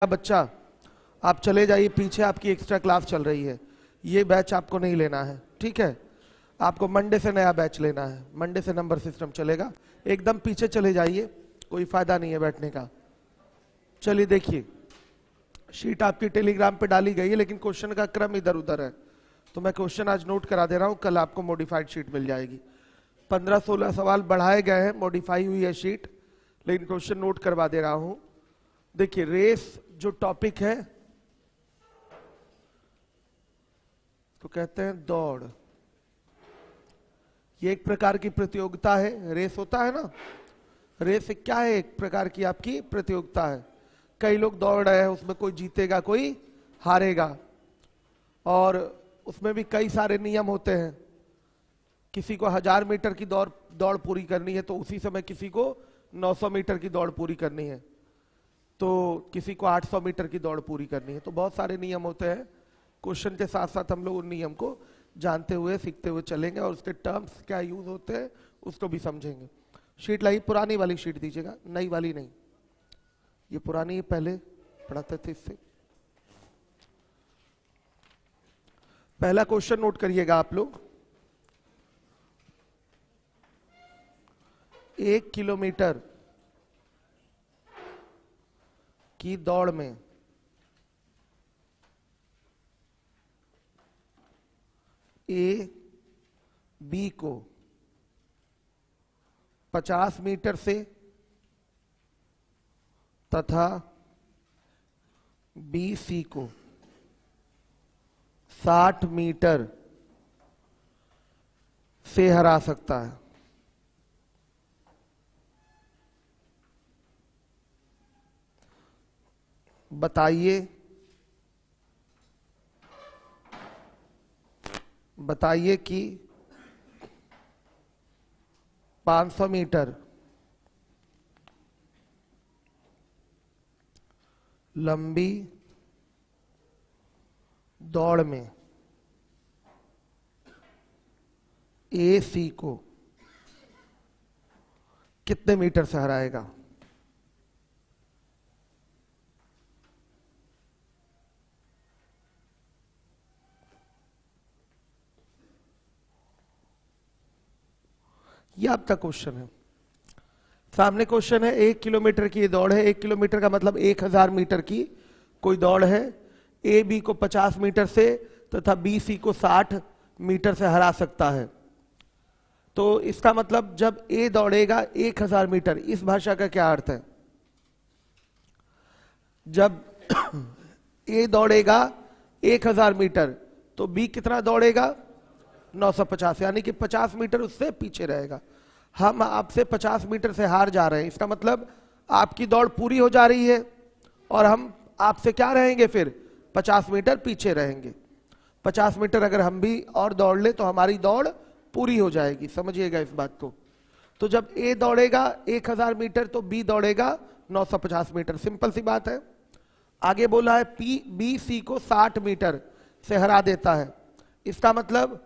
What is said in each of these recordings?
बच्चा आप चले जाइए पीछे, आपकी एक्स्ट्रा क्लास चल रही है, ये बैच आपको नहीं लेना है, ठीक है। आपको मंडे से नया बैच लेना है, मंडे से नंबर सिस्टम चलेगा। एकदम पीछे चले जाइए, कोई फायदा नहीं है बैठने का। चलिए देखिए, शीट आपकी टेलीग्राम पे डाली गई है, लेकिन क्वेश्चन का क्रम इधर उधर है, तो मैं क्वेश्चन आज नोट करा दे रहा हूं, कल आपको मॉडिफाइड शीट मिल जाएगी। 15-16 सवाल बढ़ाए गए हैं, मॉडिफाई हुई है शीट, लेकिन क्वेश्चन नोट करवा दे रहा हूं। देखिए, रेस जो टॉपिक है तो कहते हैं दौड़, ये एक प्रकार की प्रतियोगिता है। रेस होता है ना, रेस क्या है? एक प्रकार की आपकी प्रतियोगिता है। कई लोग दौड़ रहे हैं, उसमें कोई जीतेगा कोई हारेगा, और उसमें भी कई सारे नियम होते हैं। किसी को 1000 मीटर की दौड़ पूरी करनी है, तो उसी समय किसी को 900 मीटर की दौड़ पूरी करनी है, तो किसी को 800 मीटर की दौड़ पूरी करनी है। तो बहुत सारे नियम होते हैं। क्वेश्चन के साथ साथ हम लोग उन नियम को जानते हुए सीखते हुए चलेंगे, और उसके टर्म्स क्या यूज होते हैं उसको भी समझेंगे। शीट लाई, पुरानी वाली शीट दीजिएगा, नई वाली नहीं, ये पुरानी है, पहले पढ़ाते थे इससे। पहला क्वेश्चन नोट करिएगा आप लोग। 1 किलोमीटर की दौड़ में ए बी को 50 मीटर से तथा बी सी को 60 मीटर से हरा सकता है। बताइए कि 500 मीटर लंबी दौड़ में ए सी को कितने मीटर से हराएगा? ये आपका क्वेश्चन है। सामने क्वेश्चन है, 1 किलोमीटर की दौड़ है। 1 किलोमीटर का मतलब 1000 मीटर की कोई दौड़ है। ए बी को 50 मीटर से तथा बी सी को 60 मीटर से हरा सकता है। तो इसका मतलब जब ए दौड़ेगा 1000 मीटर, इस भाषा का क्या अर्थ है? जब ए दौड़ेगा 1000 मीटर तो बी कितना दौड़ेगा? 950, यानी कि 50 मीटर उससे पीछे रहेगा। हम आपसे 50 मीटर से हार जा रहे हैं, इसका मतलब आपकी दौड़ पूरी हो जा रही है और हम आपसे क्या रहेंगे? फिर 50 मीटर पीछे रहेंगे। 50 मीटर अगर हम भी और दौड़ ले तो हमारी दौड़ पूरी हो जाएगी, समझिएगा इस बात को। तो जब ए दौड़ेगा 1000 मीटर तो बी दौड़ेगा 950 मीटर, सिंपल सी बात है। आगे बोला है बी सी को 60 मीटर से हरा देता है। इसका मतलब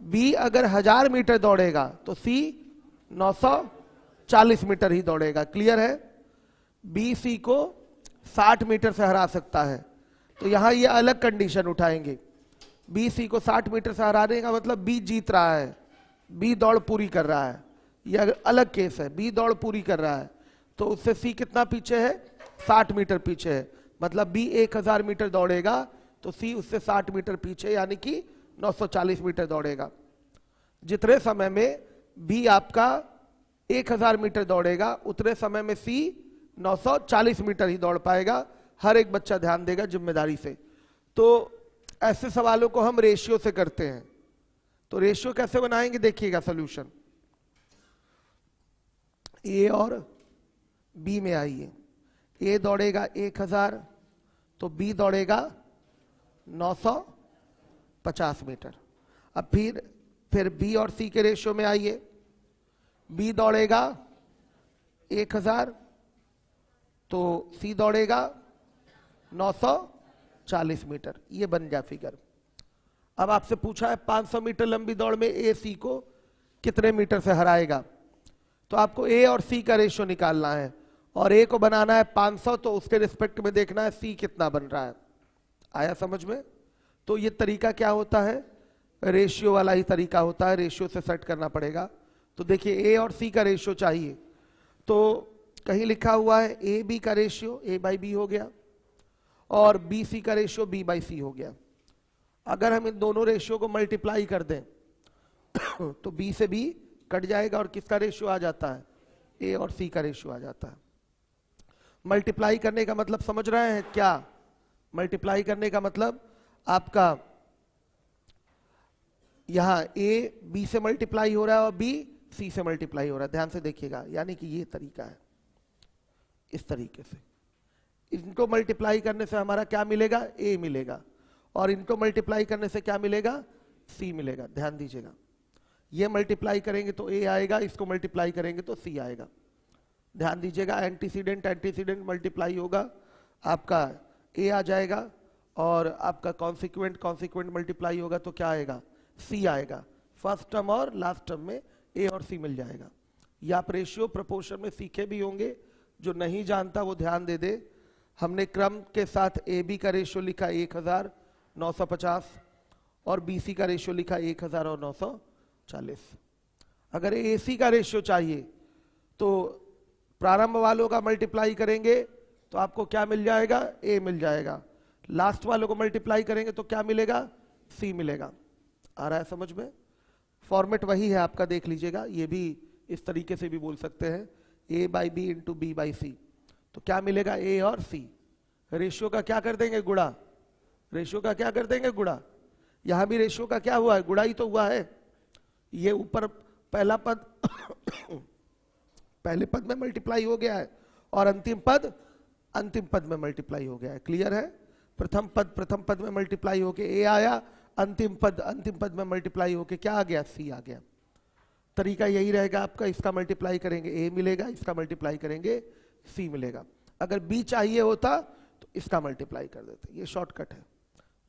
बी अगर 1000 मीटर दौड़ेगा तो सी 940 मीटर ही दौड़ेगा। क्लियर है? बी सी को 60 मीटर से हरा सकता है, तो यहां ये अलग कंडीशन उठाएंगे। बी सी को 60 मीटर से हराने का मतलब बी जीत रहा है, बी दौड़ पूरी कर रहा है, यह अलग केस है। बी दौड़ पूरी कर रहा है तो उससे सी कितना पीछे है? 60 मीटर पीछे है। मतलब बी 1000 मीटर दौड़ेगा तो सी उससे 60 मीटर पीछे, यानी कि 940 मीटर दौड़ेगा। जितने समय में बी आपका 1000 मीटर दौड़ेगा उतने समय में सी 940 मीटर ही दौड़ पाएगा। हर एक बच्चा ध्यान देगा जिम्मेदारी से। तो ऐसे सवालों को हम रेशियो से करते हैं। तो रेशियो कैसे बनाएंगे देखिएगा सॉल्यूशन। ए और बी में आइए, ए दौड़ेगा 1000 तो बी दौड़ेगा 950 मीटर। अब फिर बी और सी के रेशियो में आइए, बी दौड़ेगा 1000 तो सी दौड़ेगा 940 मीटर। ये बन गया फिगर। अब आपसे पूछा है 500 मीटर लंबी दौड़ में ए सी को कितने मीटर से हराएगा? तो आपको ए और सी का रेशियो निकालना है, और ए को बनाना है 500, तो उसके रिस्पेक्ट में देखना है सी कितना बन रहा है। आया समझ में? तो ये तरीका क्या होता है, रेशियो वाला ही तरीका होता है, रेशियो से सेट करना पड़ेगा। तो देखिए ए और सी का रेशियो चाहिए, तो कहीं लिखा हुआ है ए बी का रेशियो ए बाई बी हो गया और बी सी का रेशियो बी बाई सी हो गया। अगर हम इन दोनों रेशियो को मल्टीप्लाई कर दें तो बी से बी कट जाएगा और किसका रेशियो आ जाता है, ए और सी का रेशियो आ जाता है। मल्टीप्लाई करने का मतलब समझ रहे हैं क्या? मल्टीप्लाई करने का मतलब आपका यहां ए बी से मल्टीप्लाई हो रहा है और बी सी से मल्टीप्लाई हो रहा है। ध्यान से देखिएगा, यानी कि ये तरीका है, इस तरीके से इनको मल्टीप्लाई करने से हमारा क्या मिलेगा, ए मिलेगा, और इनको मल्टीप्लाई करने से क्या मिलेगा, सी मिलेगा। ध्यान दीजिएगा, ये मल्टीप्लाई करेंगे तो ए आएगा, इसको मल्टीप्लाई करेंगे तो सी आएगा। ध्यान दीजिएगा, एंटीसीडेंट एंटीसीडेंट मल्टीप्लाई होगा, आपका ए आ जाएगा, और आपका कॉन्सिक्वेंट कॉन्सिक्वेंट मल्टीप्लाई होगा तो क्या आएगा, सी आएगा। फर्स्ट टर्म और लास्ट टर्म में ए और सी मिल जाएगा। ये आप रेशियो प्रपोर्शन में सीखे भी होंगे, जो नहीं जानता वो ध्यान दे दे। हमने क्रम के साथ ए बी का रेशियो लिखा 1950 और बी सी का रेशियो लिखा 1940। अगर ए सी का रेशियो चाहिए तो प्रारंभ वालों का मल्टीप्लाई करेंगे तो आपको क्या मिल जाएगा, ए मिल जाएगा। लास्ट वालों को मल्टीप्लाई करेंगे तो क्या मिलेगा, सी मिलेगा। आ रहा है समझ में? फॉर्मेट वही है आपका, देख लीजिएगा, ये भी इस तरीके से भी बोल सकते हैं, A by B into B by C. तो क्या मिलेगा, ए और सी। रेशियो का क्या कर देंगे, गुणा। रेशियो का क्या कर देंगे, गुणा। यहां भी रेशियो का क्या हुआ है, गुणा ही तो हुआ है। ये ऊपर पहला पद पहले पद में मल्टीप्लाई हो गया है और अंतिम पद में मल्टीप्लाई हो गया है। क्लियर है? प्रथम पद में मल्टीप्लाई होके ए आया, अंतिम पद में मल्टीप्लाई होके क्या आ गया, सी आ गया। तरीका यही रहेगा आपका, इसका मल्टीप्लाई करेंगे ए मिलेगा, इसका मल्टीप्लाई करेंगे सी मिलेगा। अगर बी चाहिए होता तो इसका मल्टीप्लाई कर देते, ये शॉर्टकट है।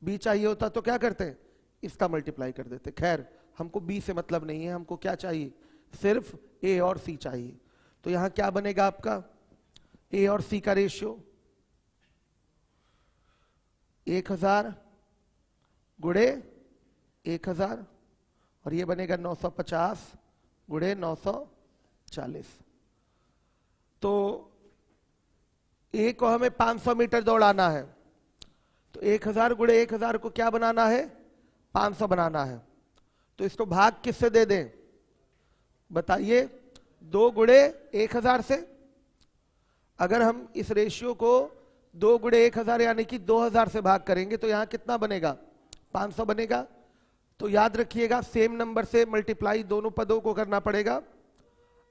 बी चाहिए होता तो क्या करते हैं, इसका मल्टीप्लाई कर देते। खैर हमको बी से मतलब नहीं है, हमको क्या चाहिए, सिर्फ ए और सी चाहिए। तो यहां क्या बनेगा आपका, ए और सी का रेशियो 1000 गुणे 1000 और ये बनेगा 950 गुणे 940। तो ए को हमें 500 मीटर दौड़ाना है, तो 1000 गुणे 1000 को क्या बनाना है, 500 बनाना है। तो इसको भाग किससे दे दें, बताइए, 2 गुणे 1000 से। अगर हम इस रेशियो को 2 गुणे 1000 यानी कि 2000 से भाग करेंगे तो यहां कितना बनेगा, 500 बनेगा। तो याद रखिएगा, सेम नंबर से मल्टीप्लाई दोनों पदों को करना पड़ेगा।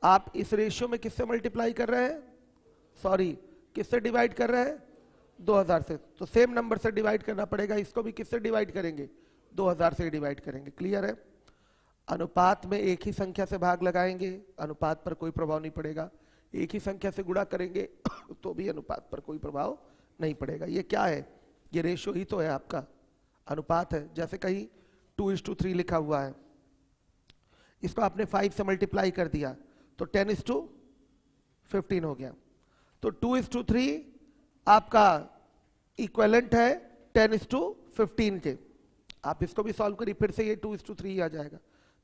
आप इस रेशियो में किससे मल्टीप्लाई कर रहे हैं, सॉरी किससे डिवाइड कर रहे हैं, 2000 से। तो सेम नंबर से डिवाइड करना पड़ेगा। इसको भी किससे डिवाइड करेंगे, 2000 से डिवाइड करेंगे। क्लियर है? अनुपात में एक ही संख्या से भाग लगाएंगे, अनुपात पर कोई प्रभाव नहीं पड़ेगा। एक ही संख्या से गुणा करेंगे तो भी अनुपात पर कोई प्रभाव नहीं पड़ेगा। ये क्या है, ये रेशियो ही तो है आपका, अनुपात है। जैसे कहीं 2:3 लिखा हुआ है, इसको आपने 5 से मल्टीप्लाई कर दिया तो 10:15 हो गया। तो 2:3 आपका इक्विवेलेंट है 10:15 के। आप इसको भी सॉल्व करिए, फिर से ये 2:3 आ जाएगा।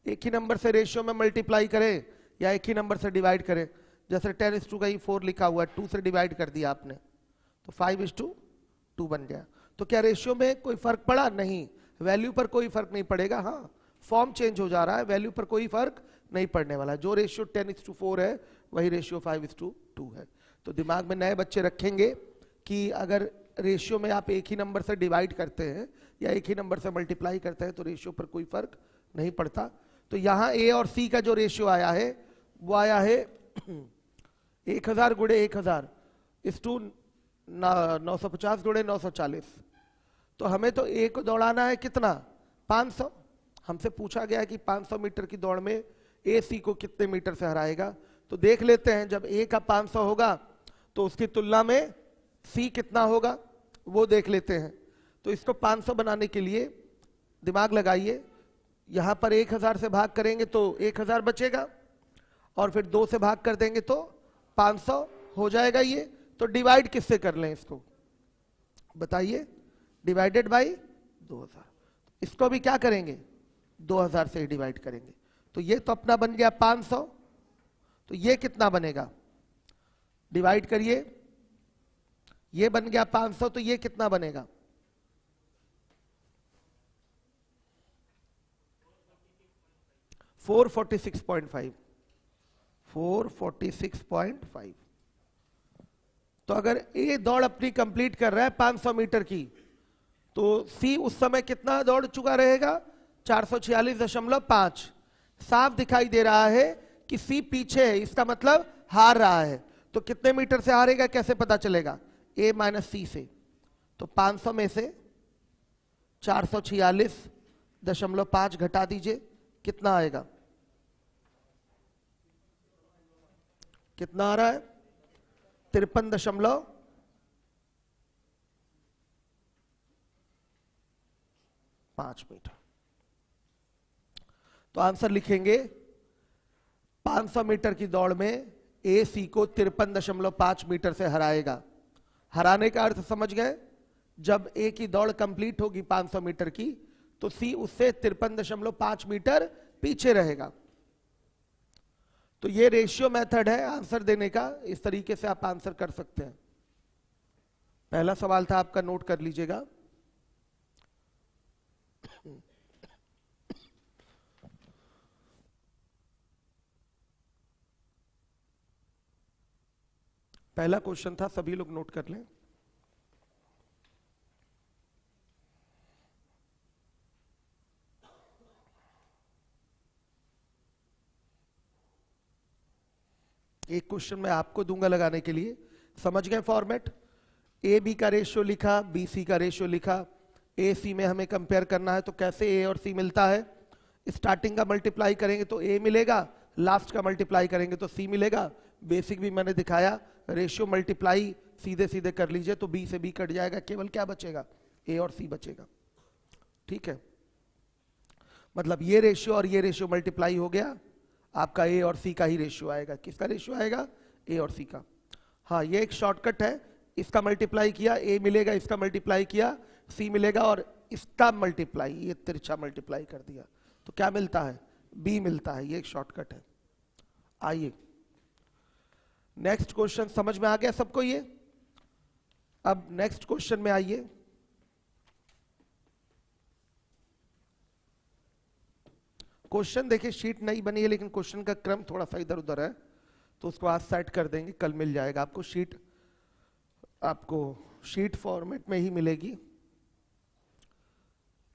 एक ही नंबर से रेशियो में मल्टीप्लाई करें या एक ही नंबर से डिवाइड करें। जैसे 10:4 लिखा हुआ है, 2 से डिवाइड कर दिया आपने तो 5:2 बन गया। तो क्या रेशियो में कोई फर्क पड़ा, नहीं, वैल्यू पर कोई फर्क नहीं पड़ेगा। हाँ, फॉर्म चेंज हो जा रहा है, वैल्यू पर कोई फर्क नहीं पड़ने वाला। जो रेशियो 10:4 है वही रेशियो 5:2 है। तो दिमाग में नए बच्चे रखेंगे कि अगर रेशियो में आप एक ही नंबर से डिवाइड करते हैं या एक ही नंबर से मल्टीप्लाई करते हैं तो रेशियो पर कोई फर्क नहीं पड़ता। तो यहां ए और सी का जो रेशियो आया है वो आया है 1000 गुणे 1000 इस टू 950 गुणे 940। तो हमें तो ए को दौड़ाना है कितना, 500। हमसे पूछा गया कि 500 मीटर की दौड़ में ए सी को कितने मीटर से हराएगा। तो देख लेते हैं, जब ए का 500 होगा तो उसकी तुलना में सी कितना होगा वो देख लेते हैं। तो इसको 500 बनाने के लिए दिमाग लगाइए, यहां पर 1000 से भाग करेंगे तो 1000 बचेगा और फिर 2 से भाग कर देंगे तो 500 हो जाएगा ये। तो डिवाइड किससे कर लें इसको बताइए, डिवाइडेड बाई 2000। इसको भी क्या करेंगे 2000 से ही डिवाइड करेंगे। तो ये तो अपना बन गया 500, तो ये कितना बनेगा, डिवाइड करिए, ये बन गया 500, तो ये कितना बनेगा 446.5, 446.5। तो अगर ए दौड़ अपनी कंप्लीट कर रहा है 500 मीटर की, तो सी उस समय कितना दौड़ चुका रहेगा 446.5। साफ दिखाई दे रहा है कि सी पीछे है, इसका मतलब हार रहा है। तो कितने मीटर से हारेगा कैसे पता चलेगा, ए माइनस सी से। तो 500 में से 446.5 घटा दीजिए, कितना आएगा, कितना आ रहा है 53.5 मीटर। तो आंसर लिखेंगे 500 मीटर की दौड़ में ए सी को 53.5 मीटर से हराएगा। हराने का अर्थ समझ गए, जब ए की दौड़ कंप्लीट होगी 500 मीटर की, तो सी उससे 53.5 मीटर पीछे रहेगा। तो ये रेशियो मेथड है आंसर देने का, इस तरीके से आप आंसर कर सकते हैं। पहला सवाल था आपका, नोट कर लीजिएगा। पहला क्वेश्चन था, सभी लोग नोट कर लें। एक क्वेश्चन मैं आपको दूंगा लगाने के लिए, समझ गए फॉर्मेट। ए बी का रेशियो लिखा, बी सी का रेशियो लिखा, ए सी में हमें कंपेयर करना है, तो कैसे ए और सी मिलता है, स्टार्टिंग का मल्टीप्लाई करेंगे तो ए मिलेगा, लास्ट का मल्टीप्लाई करेंगे तो सी मिलेगा। बेसिक भी मैंने दिखाया, रेशियो मल्टीप्लाई सीधे सीधे कर लीजिए तो बी से बी कट जाएगा, केवल क्या बचेगा, ए और सी बचेगा। ठीक है, मतलब ये रेशियो और ये रेशियो मल्टीप्लाई हो गया, आपका ए और सी का ही रेशियो आएगा। किसका रेशियो आएगा, ए और सी का। हाँ, ये एक शॉर्टकट है, इसका मल्टीप्लाई किया ए मिलेगा, इसका मल्टीप्लाई किया सी मिलेगा, और इसका मल्टीप्लाई ये तिरछा मल्टीप्लाई कर दिया तो क्या मिलता है, बी मिलता है। ये एक शॉर्टकट है। आइए नेक्स्ट क्वेश्चन, समझ में आ गया सबको ये। अब नेक्स्ट क्वेश्चन में आइए। क्वेश्चन देखिए, शीट नई बनी है लेकिन क्वेश्चन का क्रम थोड़ा सा इधर उधर है, तो उसको आज सेट कर देंगे, कल मिल जाएगा आपको शीट। आपको शीट फॉर्मेट में ही मिलेगी।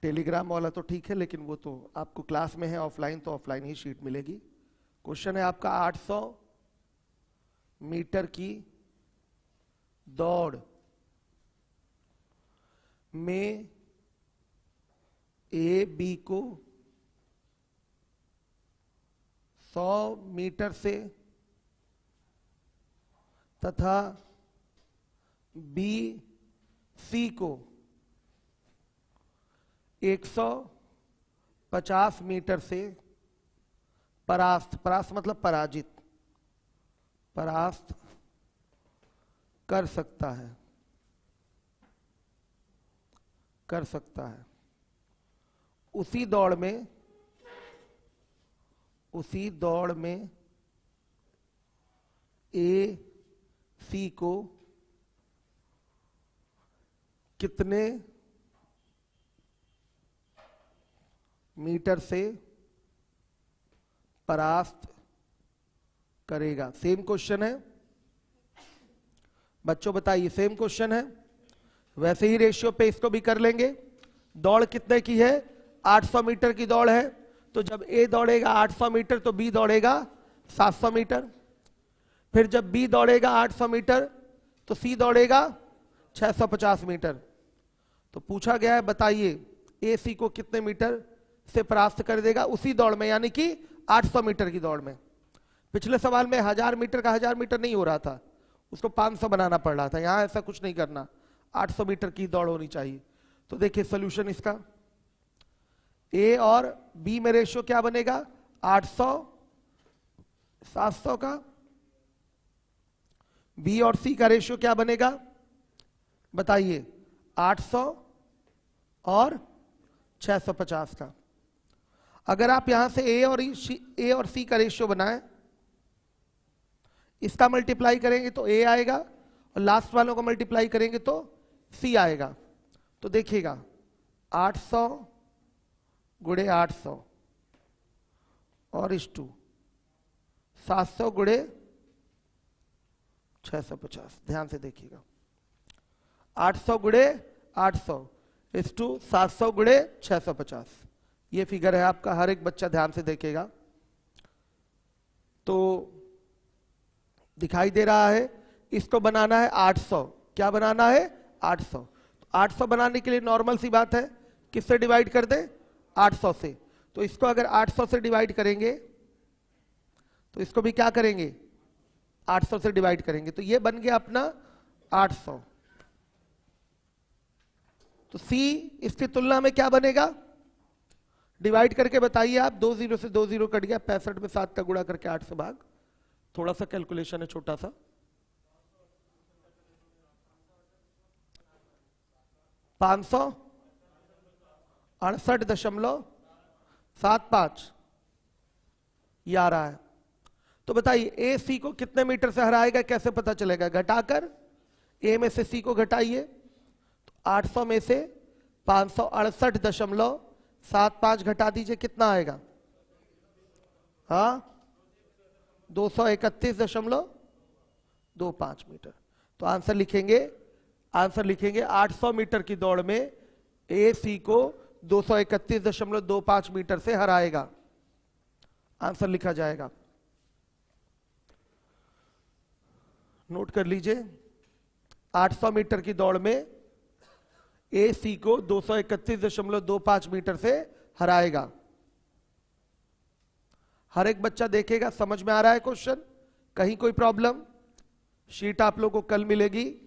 टेलीग्राम वाला तो ठीक है, लेकिन वो तो आपको क्लास में है ऑफलाइन, तो ऑफलाइन ही शीट मिलेगी। क्वेश्चन है आपका 800 मीटर की दौड़ में ए बी को 100 मीटर से तथा बी सी को 150 मीटर से परास्त मतलब पराजित, परास्त कर सकता है। उसी दौड़ में ए सी को कितने मीटर से परास्त करेगा। सेम क्वेश्चन है बच्चों, बताइए, सेम क्वेश्चन है। वैसे ही रेशियो पे इसको भी कर लेंगे। दौड़ कितने की है, 800 मीटर की दौड़ है, तो जब ए दौड़ेगा 800 मीटर तो बी दौड़ेगा 700 मीटर। फिर जब बी दौड़ेगा 800 मीटर तो सी दौड़ेगा 650 मीटर। तो पूछा गया है, बताइए ए सी को कितने मीटर से परास्त कर देगा उसी दौड़ में, यानी कि 800 मीटर की दौड़ में। पिछले सवाल में 1000 मीटर का 1000 मीटर नहीं हो रहा था, उसको 500 बनाना पड़ रहा था। यहां ऐसा कुछ नहीं करना, 800 मीटर की दौड़ होनी चाहिए। तो देखिए सॉल्यूशन इसका, ए और बी में रेशियो क्या बनेगा, 800 700 का, बी और सी का रेशियो क्या बनेगा बताइए, 800 और 650 का। अगर आप यहां से ए और सी का रेशियो बनाएं, इसका मल्टीप्लाई करेंगे तो ए आएगा और लास्ट वालों को मल्टीप्लाई करेंगे तो सी आएगा। तो देखिएगा 800 गुणे 800 और इस 700 गुणे 650। ध्यान से देखिएगा, 800 गुणे 800 इस 700 गुणे 650। ये फिगर है आपका, हर एक बच्चा ध्यान से देखेगा तो दिखाई दे रहा है। इसको बनाना है 800, क्या बनाना है 800। 800 बनाने के लिए नॉर्मल सी बात है, किससे डिवाइड कर दें 800 से। तो इसको अगर 800 से डिवाइड करेंगे तो इसको भी क्या करेंगे 800 से डिवाइड करेंगे, तो ये बन गया अपना 800। तो C इसकी तुलना में क्या बनेगा, डिवाइड करके बताइए आप। 2 0 से 2 0 कट गया, 65 में 7 का गुणा करके 8 से भाग। थोड़ा सा कैलकुलेशन है छोटा सा, 568.75 ये आ रहा है। तो बताइए ए सी को कितने मीटर से हराएगा, कैसे पता चलेगा, घटाकर ए में से सी को घटाइए। तो 800 में से 568.75 घटा दीजिए, कितना आएगा, हाँ 231.25 मीटर। तो आंसर लिखेंगे 800 मीटर की दौड़ में ए सी को 231.25 मीटर से हराएगा। आंसर लिखा जाएगा, नोट कर लीजिए। 800 मीटर की दौड़ में ए सी को 231.25 मीटर से हराएगा। हर एक बच्चा देखेगा, समझ में आ रहा है क्वेश्चन, कहीं कोई प्रॉब्लम। शीट आप लोगों को कल मिलेगी।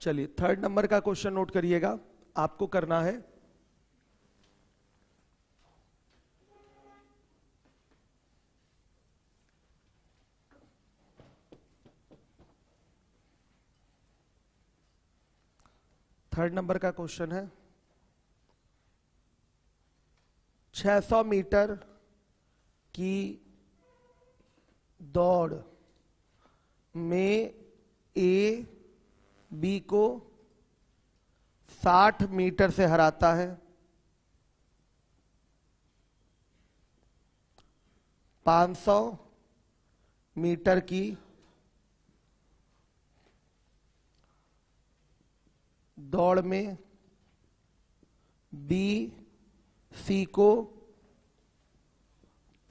चलिए थर्ड नंबर का क्वेश्चन नोट करिएगा, आपको करना है। थर्ड नंबर का क्वेश्चन है 600 मीटर की दौड़ में ए बी को 60 मीटर से हराता है। 500 मीटर की दौड़ में बी सी को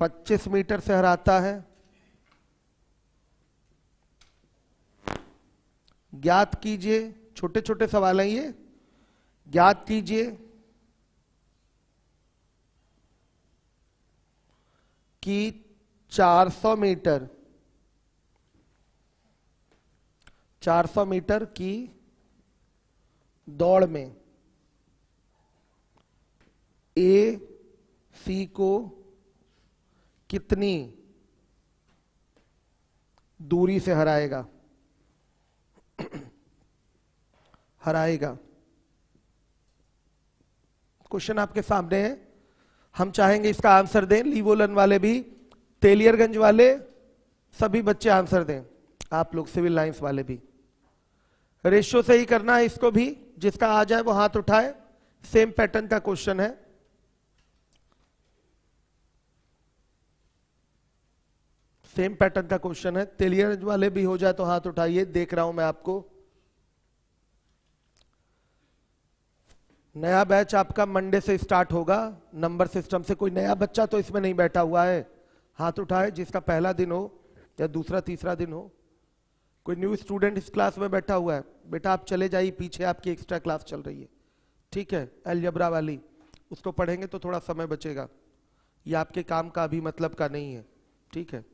25 मीटर से हराता है। ज्ञात कीजिए, छोटे छोटे सवाल हैं ये, ज्ञात कीजिए कि 400 मीटर की दौड़ में ए सी को कितनी दूरी से हराएगा। क्वेश्चन आपके सामने है, हम चाहेंगे इसका आंसर दें। लीवोलन वाले भी, तेलियरगंज वाले सभी बच्चे आंसर दें, आप लोग सिविल लाइंस वाले भी। रेशियो से ही करना है इसको भी, जिसका आ जाए वो हाथ उठाए। सेम पैटर्न का क्वेश्चन है। सेम पैटर्न का क्वेश्चन है, तेलियरगंज वाले भी हो जाए तो हाथ उठाइए, देख रहा हूं मैं आपको। नया बैच आपका मंडे से स्टार्ट होगा नंबर सिस्टम से। कोई नया बच्चा तो इसमें नहीं बैठा हुआ है, हाथ उठाए जिसका पहला दिन हो या दूसरा तीसरा दिन हो। कोई न्यू स्टूडेंट इस क्लास में बैठा हुआ है, बेटा आप चले जाइए, पीछे आपकी एक्स्ट्रा क्लास चल रही है, ठीक है, अलजबरा वाली, उसको पढ़ेंगे तो थोड़ा समय बचेगा। ये आपके काम का अभी मतलब का नहीं है, ठीक है।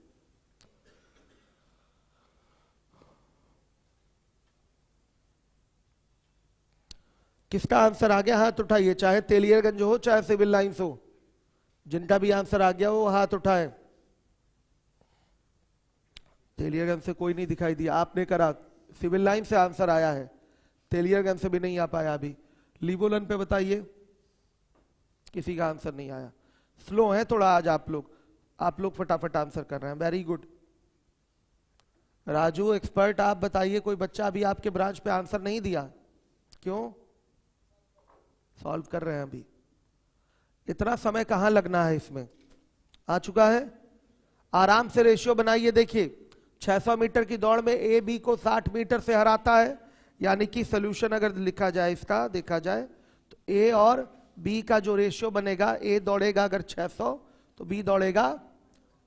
किसका आंसर आ गया हाथ उठाइए, चाहे तेलियरगंज हो चाहे सिविल लाइंस हो, जिनका भी आंसर आ गया वो हाथ उठाए। तेलियरगंज से कोई नहीं दिखाई दिया, आपने करा, सिविल लाइन से आंसर आया है, तेलियरगंज से भी नहीं आ पाया अभी। लीबोलन पे बताइए, किसी का आंसर नहीं आया। स्लो है थोड़ा आज आप लोग फटाफट आंसर कर रहे हैं, वेरी गुड। राजू एक्सपर्ट आप बताइए, कोई बच्चा अभी आपके ब्रांच पे आंसर नहीं दिया, क्यों? सॉल्व कर रहे हैं अभी, इतना समय कहां लगना है इसमें, आ चुका है। आराम से रेशियो बनाइए, देखिए 600 मीटर की दौड़ में ए बी को 60 मीटर से हराता है, यानी कि सोल्यूशन अगर लिखा जाए इसका देखा जाए तो ए और बी का जो रेशियो बनेगा, ए दौड़ेगा अगर 600 तो बी दौड़ेगा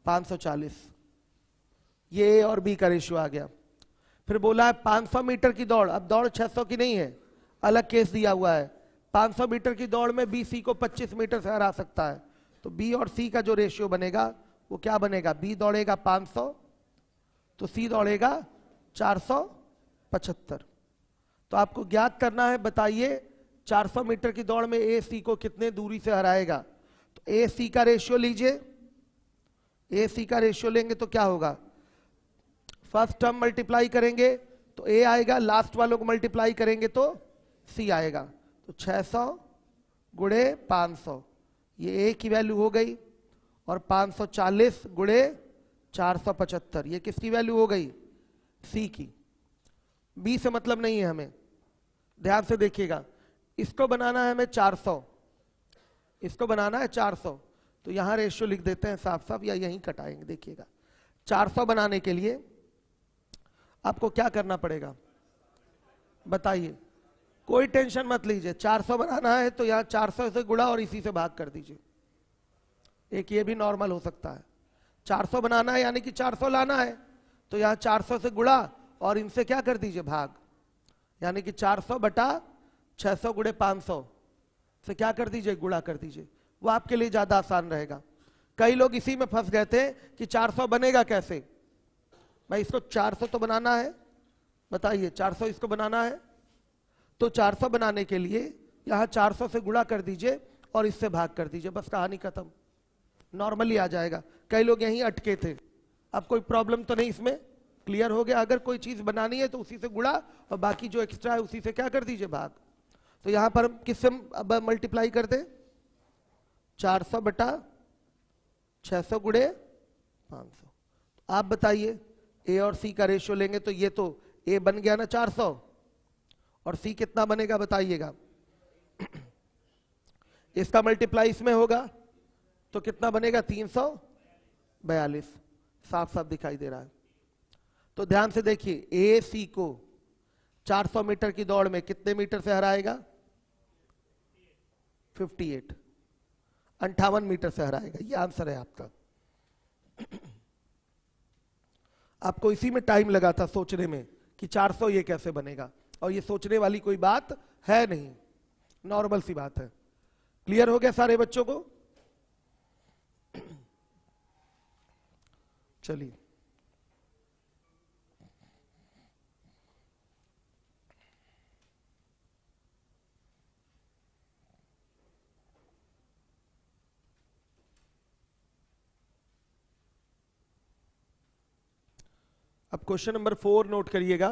540, ये ए और बी का रेशियो आ गया। फिर बोला है 500 मीटर की दौड़, अब दौड़ 600 की नहीं है, अलग केस दिया हुआ है। 500 मीटर की दौड़ में बी सी को 25 मीटर से हरा सकता है, तो बी और सी का जो रेशियो बनेगा वो क्या बनेगा, बी दौड़ेगा 500 तो सी दौड़ेगा 475। तो आपको ज्ञात करना है, बताइए 400 मीटर की दौड़ में ए सी को कितने दूरी से हराएगा। तो ए सी का रेशियो लीजिए, ए सी का रेशियो लेंगे तो क्या होगा, फर्स्ट टर्म मल्टीप्लाई करेंगे तो ए आएगा, लास्ट वालों को मल्टीप्लाई करेंगे तो सी आएगा। तो 600 गुणे 500, ये ए की वैल्यू हो गई, और 540 गुणे 475, ये किसकी वैल्यू हो गई, सी की। बी से मतलब नहीं है हमें, ध्यान से देखिएगा, इसको बनाना है हमें 400, इसको बनाना है 400, तो यहां रेशियो लिख देते हैं साफ साफ, या यहीं कटाएंगे। देखिएगा 400 बनाने के लिए आपको क्या करना पड़ेगा बताइए, कोई टेंशन मत लीजिए। 400 बनाना है तो यहां 400 से गुणा और इसी से भाग कर दीजिए, एक ये भी नॉर्मल हो सकता है। 400 बनाना है यानी कि 400 लाना है, तो यहां 400 से गुणा और इनसे क्या कर दीजिए भाग, यानी कि 400 बटा 600 गुणे 500 से क्या कर दीजिए, गुणा कर दीजिए, वो आपके लिए ज्यादा आसान रहेगा। कई लोग इसी में फंस गए थे कि 400 बनेगा कैसे, भाई इसको 400 तो बनाना है, बताइए 400 इसको बनाना है, तो 400 बनाने के लिए यहां 400 से गुणा कर दीजिए और इससे भाग कर दीजिए, बस कहानी खत्म, नॉर्मली आ जाएगा। कई लोग यहीं अटके थे, अब कोई प्रॉब्लम तो नहीं इसमें, क्लियर हो गया। अगर कोई चीज बनानी है तो उसी से गुणा और बाकी जो एक्स्ट्रा है उसी से क्या कर दीजिए भाग। तो यहां पर हम किससे अब मल्टीप्लाई कर दे, 400 बटा 600 गुणे 500। आप बताइए ए और सी का रेशियो लेंगे तो ये तो ए बन गया ना 400, और सी कितना बनेगा बताइएगा, इसका मल्टीप्लाई इसमें होगा तो कितना बनेगा 342, साफ साफ दिखाई दे रहा है। तो ध्यान से देखिए, ए सी को 400 मीटर की दौड़ में कितने मीटर से हराएगा, 58, 58 मीटर से हराएगा, ये आंसर है आपका। आपको इसी में टाइम लगा था सोचने में कि 400 ये कैसे बनेगा, और ये सोचने वाली कोई बात है नहीं, नॉर्मल सी बात है। क्लियर हो गया सारे बच्चों को, चलिए अब क्वेश्चन नंबर 4 नोट करिएगा।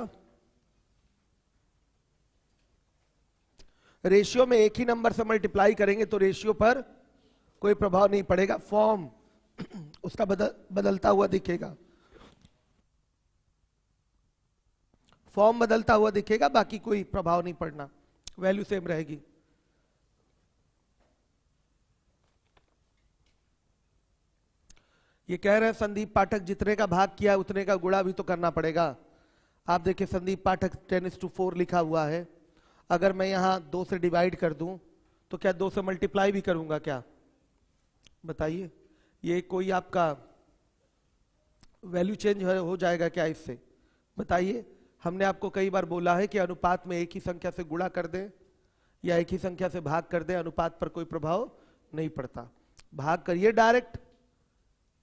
रेशियो में एक ही नंबर से मल्टीप्लाई करेंगे तो रेशियो पर कोई प्रभाव नहीं पड़ेगा, फॉर्म उसका बदलता हुआ दिखेगा, फॉर्म बदलता हुआ दिखेगा, बाकी कोई प्रभाव नहीं पड़ना, वैल्यू सेम रहेगी। ये कह रहे हैं संदीप पाठक जितने का भाग किया उतने का गुणा भी तो करना पड़ेगा। आप देखिए संदीप पाठक 10:4 लिखा हुआ है, अगर मैं यहां 2 से डिवाइड कर दूं तो क्या 2 से मल्टीप्लाई भी करूंगा क्या, बताइए, ये कोई आपका वैल्यू चेंज हो जाएगा क्या इससे, बताइए। हमने आपको कई बार बोला है कि अनुपात में एक ही संख्या से गुणा कर दें या एक ही संख्या से भाग कर दें, अनुपात पर कोई प्रभाव नहीं पड़ता। भाग करिए डायरेक्ट,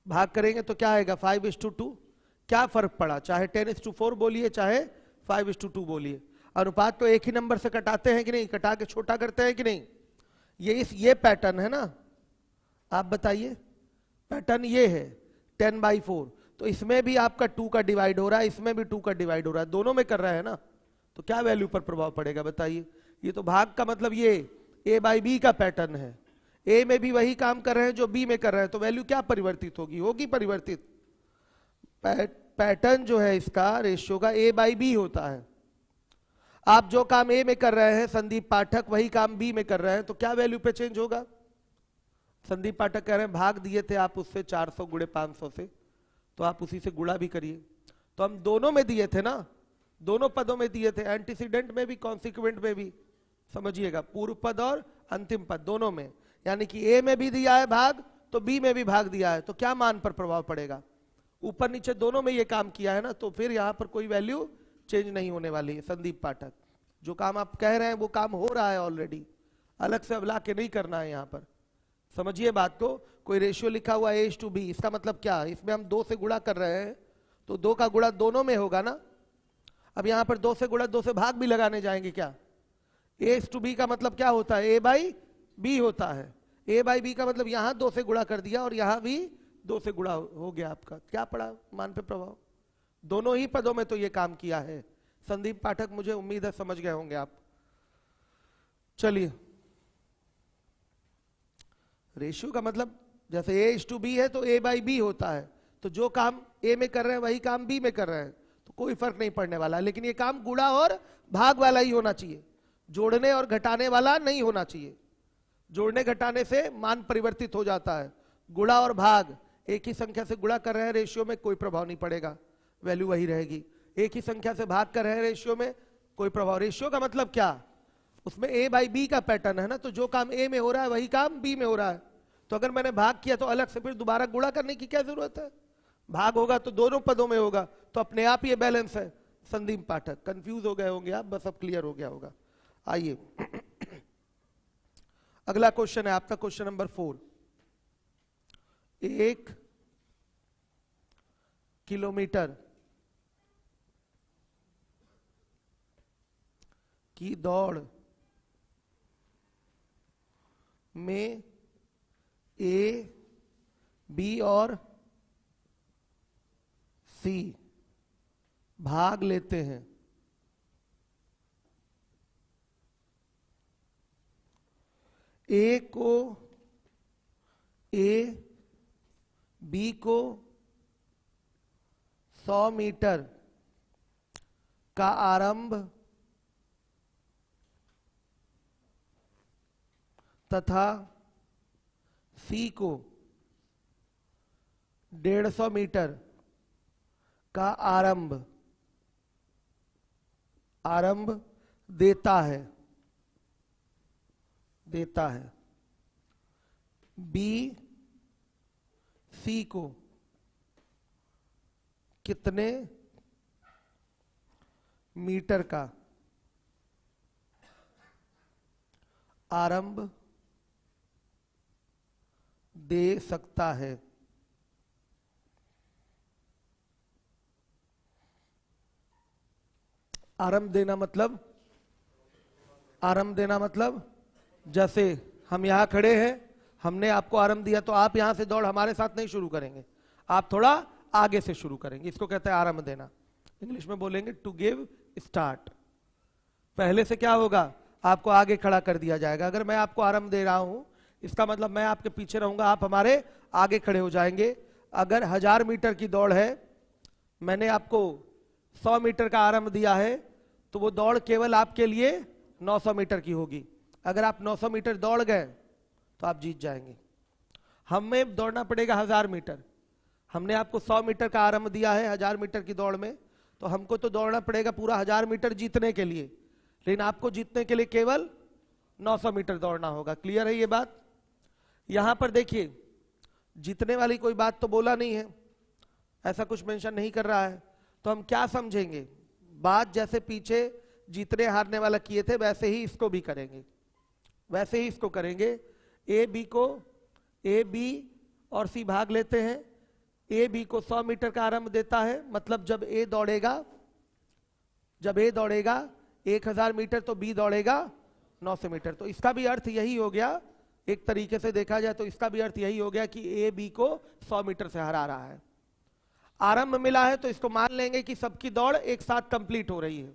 भाग करेंगे तो क्या आएगा 5:2, क्या फर्क पड़ा, चाहे 10:4 बोलिए चाहे 5:2 बोलिए। अनुपात तो एक ही नंबर से कटाते हैं कि नहीं, कटा के छोटा करते हैं कि नहीं। ये पैटर्न है ना, आप बताइए, पैटर्न ये है 10/4, तो इसमें भी आपका 2 का डिवाइड हो रहा है, इसमें भी 2 का डिवाइड हो रहा है, दोनों में कर रहा है ना, तो क्या वैल्यू पर प्रभाव पड़ेगा बताइए। ये तो भाग का मतलब ये A/B का पैटर्न है, ए में भी वही काम कर रहे हैं जो बी में कर रहे हैं, तो वैल्यू क्या परिवर्तित होगी, होगी परिवर्तित। पैटर्न जो है इसका रेशियो का A/B होता है। आप जो काम ए में कर रहे हैं संदीप पाठक, वही काम बी में कर रहे हैं, तो क्या वैल्यू पे चेंज होगा। संदीप पाठक कह रहे हैं भाग दिए थे आप उससे 400 गुणे 500 से, तो आप उसी से गुणा भी करिए। तो हम दोनों में दिए थे ना, दोनों पदों में दिए थे, एंटीसीडेंट में भी कॉन्सिक्वेंट में भी, समझिएगा, पूर्व पद और अंतिम पद दोनों में, यानी कि ए में भी दिया है भाग तो बी में भी भाग दिया है, तो क्या मान पर प्रभाव पड़ेगा, ऊपर नीचे दोनों में ये काम किया है ना, तो फिर यहां पर कोई वैल्यू चेंज नहीं होने वाली है। संदीप पाठक, जो काम आप कह रहे हैं वो काम हो रहा है ऑलरेडी, अलग से अब ला के नहीं करना है यहां पर, समझिए बात को। कोई रेशियो लिखा हुआ है A/B, इसका मतलब क्या, इसमें हम 2 से गुणा कर रहे हैं तो 2 का गुणा दोनों में होगा ना। अब यहां पर 2 से गुणा 2 से भाग भी लगाने जाएंगे क्या। A/B का मतलब क्या होता है, A/B होता है। A/B का मतलब यहां 2 से गुणा कर दिया और यहां भी 2 से गुणा हो गया, आपका क्या पड़ा मान पे प्रभाव, दोनों ही पदों में तो ये काम किया है। संदीप पाठक, मुझे उम्मीद है समझ गए होंगे आप। चलिए, रेशियो का मतलब जैसे A/B है तो A/B होता है, तो जो काम ए में कर रहे हैं वही काम बी में कर रहे हैं, तो कोई फर्क नहीं पड़ने वाला, लेकिन ये काम गुणा और भाग वाला ही होना चाहिए, जोड़ने और घटाने वाला नहीं होना चाहिए। जोड़ने घटाने से मान परिवर्तित हो जाता है, गुणा और भाग एक ही संख्या से गुणा कर रहे हैं रेशियो में, कोई प्रभाव नहीं पड़ेगा, वैल्यू वही रहेगी। एक ही संख्या से भाग कर रहे हैं रेशियो में, कोई प्रभाव। रेशियो का मतलब क्या, उसमें A/B का पैटर्न है ना, तो जो काम ए में हो रहा है वही काम बी में हो रहा है, तो अगर मैंने भाग किया तो अलग से फिर दोबारा गुणा करने की क्या जरूरत है, भाग होगा तो दोनों पदों में होगा, तो अपने आप ये बैलेंस है। संदीप पाठक, कंफ्यूज हो गए होंगे आप, बस अब क्लियर हो गया होगा। आइए अगला क्वेश्चन है आपका, क्वेश्चन नंबर 4। 1 किलोमीटर की दौड़ में A, B और C भाग लेते हैं। A को B को 100 मीटर का आरंभ तथा C को 150 मीटर का आरंभ देता है B C को कितने मीटर का आरंभ दे सकता है। आरंभ देना मतलब जैसे हम यहां खड़े हैं, हमने आपको आरंभ दिया, तो आप यहां से दौड़ हमारे साथ नहीं शुरू करेंगे, आप थोड़ा आगे से शुरू करेंगे, इसको कहते हैं आरंभ देना। इंग्लिश में बोलेंगे टू गिव स्टार्ट। पहले से क्या होगा, आपको आगे खड़ा कर दिया जाएगा। अगर मैं आपको आरंभ दे रहा हूं, इसका मतलब मैं आपके पीछे रहूंगा, आप हमारे आगे खड़े हो जाएंगे। अगर 1000 मीटर की दौड़ है, मैंने आपको 100 मीटर का आरंभ दिया है, तो वो दौड़ केवल आपके लिए 900 मीटर की होगी। अगर आप 900 मीटर दौड़ गए तो आप जीत जाएंगे। हमें दौड़ना पड़ेगा 1000 मीटर, हमने आपको 100 मीटर का आरंभ दिया है 1000 मीटर की दौड़ में, तो हमको तो दौड़ना पड़ेगा पूरा 1000 मीटर जीतने के लिए, लेकिन आपको जीतने के लिए केवल 900 मीटर दौड़ना होगा। क्लियर है ये बात। यहां पर देखिए, जीतने वाली कोई बात तो बोला नहीं है, ऐसा कुछ मेंशन नहीं कर रहा है, तो हम क्या समझेंगे, बात जैसे पीछे जीतने हारने वाला किए थे वैसे ही इसको भी करेंगे, वैसे ही इसको करेंगे। ए बी और सी भाग लेते हैं। ए बी को 100 मीटर का आरंभ देता है, मतलब जब ए दौड़ेगा 1000 मीटर तो बी दौड़ेगा 900 मीटर। तो इसका भी अर्थ यही हो गया, एक तरीके से देखा जाए तो इसका भी अर्थ यही हो गया कि ए बी को 100 मीटर से हरा रहा है। आरंभ मिला है तो इसको मान लेंगे कि सबकी दौड़ एक साथ कंप्लीट हो रही है,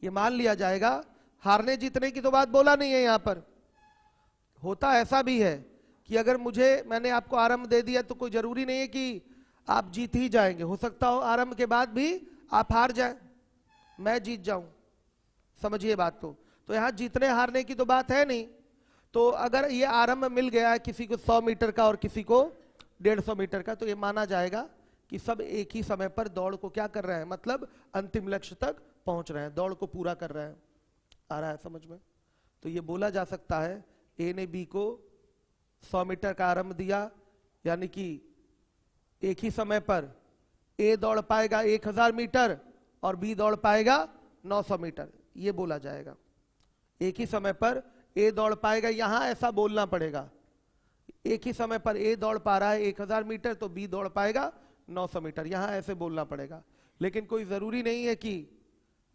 ये मान लिया जाएगा। हारने जीतने की तो बात बोला नहीं है यहां पर। होता ऐसा भी है कि अगर मैंने आपको आरंभ दे दिया तो कोई जरूरी नहीं है कि आप जीत ही जाएंगे, हो सकता हो आरंभ के बाद भी आप हार जाए, मैं जीत जाऊं, समझिए बात को। तो यहां जीतने हारने की तो बात है नहीं। तो अगर ये आरंभ मिल गया है किसी को 100 मीटर का और किसी को 150 मीटर का, तो ये माना जाएगा कि सब एक ही समय पर दौड़ को क्या कर रहे हैं, मतलब अंतिम लक्ष्य तक पहुंच रहे हैं, दौड़ को पूरा कर रहे हैं। आ रहा है समझ में? तो ये बोला जा सकता है ए ने बी को 100 मीटर का आरंभ दिया, यानी कि एक ही समय पर ए दौड़ पाएगा 1000 मीटर और बी दौड़ पाएगा 900 मीटर, ये बोला जाएगा। एक ही समय पर ए दौड़ पाएगा, यहां ऐसा बोलना पड़ेगा, एक ही समय पर ए दौड़ पा रहा है 1000 मीटर तो बी दौड़ पाएगा 900 मीटर, यहां ऐसे बोलना पड़ेगा। लेकिन कोई जरूरी नहीं है कि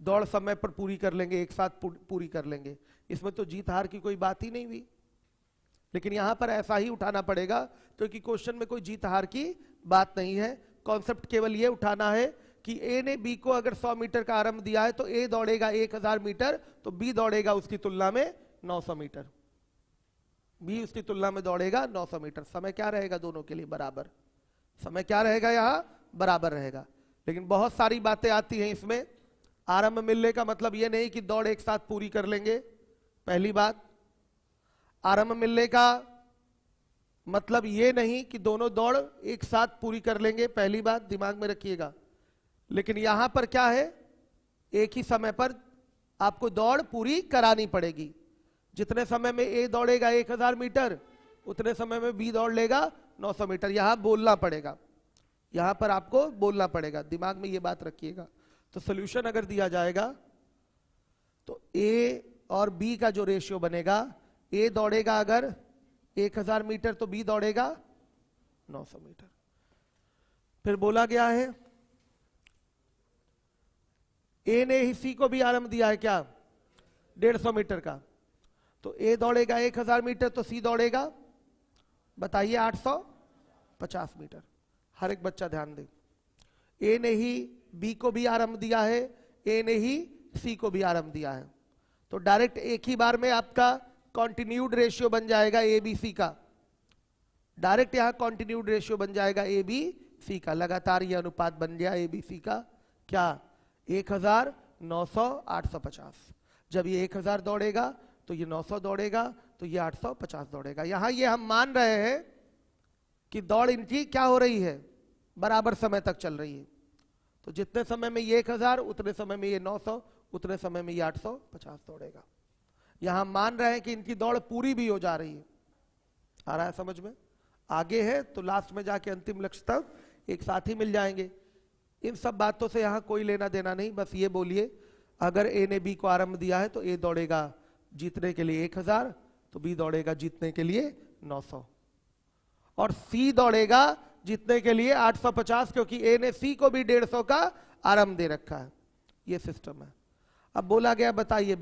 दौड़ समय पर पूरी कर लेंगे, एक साथ पूरी कर लेंगे, इसमें तो जीत हार की कोई बात ही नहीं हुई। लेकिन यहां पर ऐसा ही उठाना पड़ेगा क्योंकि क्वेश्चन में कोई जीत हार की बात नहीं है। कॉन्सेप्ट केवल ये उठाना है कि ए ने बी को अगर 100 मीटर का आरंभ दिया है तो ए दौड़ेगा 1000 मीटर तो बी दौड़ेगा उसकी तुलना में 900 मीटर, बी उसकी तुलना में दौड़ेगा 900 मीटर। समय क्या रहेगा दोनों के लिए? बराबर। समय क्या रहेगा? यहां बराबर रहेगा। लेकिन बहुत सारी बातें आती हैं इसमें। आरंभ मिलने का मतलब यह नहीं कि दौड़ एक साथ पूरी कर लेंगे, पहली बात। आरंभ मिलने का मतलब यह नहीं कि दोनों दौड़ एक साथ पूरी कर लेंगे, पहली बात दिमाग में रखिएगा। लेकिन यहां पर क्या है, एक ही समय पर आपको दौड़ पूरी करानी पड़ेगी। जितने समय में ए दौड़ेगा 1000 मीटर उतने समय में बी दौड़ लेगा 900 मीटर, यहां बोलना पड़ेगा, यहां पर आपको बोलना पड़ेगा, दिमाग में ये बात रखिएगा। तो सॉल्यूशन अगर दिया जाएगा तो ए और बी का जो रेशियो बनेगा, ए दौड़ेगा अगर 1000 मीटर तो बी दौड़ेगा 900 मीटर। फिर बोला गया है ए ने ही सी को भी आरंभ दिया है क्या, 150 मीटर का, तो ए दौड़ेगा 1000 मीटर तो सी दौड़ेगा बताइए 850 मीटर। हर एक बच्चा ध्यान दे, ए ने ही बी को भी आरंभ दिया है, ए ने ही सी को भी आरंभ दिया है, तो डायरेक्ट एक ही बार में आपका कॉन्टिन्यूड रेशियो बन जाएगा ए बी सी का, डायरेक्ट यहां कॉन्टिन्यूड रेशियो बन जाएगा ए बी सी का, लगातार ये अनुपात बन गया ए बी सी का, क्या 1000 900 850। जब ये 1000 दौड़ेगा तो ये 900 दौड़ेगा तो ये 850 दौड़ेगा। यहां ये हम मान रहे हैं कि दौड़ इनकी क्या हो रही है, बराबर समय तक चल रही है। तो जितने समय में ये 1000 उतने समय में ये 900 उतने समय में ये 850 दौड़ेगा। यहां मान रहे हैं कि इनकी दौड़ पूरी भी हो जा रही है। आ रहा है समझ में? आगे है तो लास्ट में जाके अंतिम लक्ष्य तक एक साथ ही मिल जाएंगे। इन सब बातों से यहां कोई लेना देना नहीं, बस ये बोलिए अगर ए ने बी को आरंभ दिया है तो ए दौड़ेगा जीतने के लिए 1000 तो बी दौड़ेगा जीतने के लिए 900 और सी दौड़ेगा जीतने के लिए 850 क्योंकि ए ने सी को भी 150 का आरंभ दे रखा है। ये सिस्टम है। अब बोला गया बताइए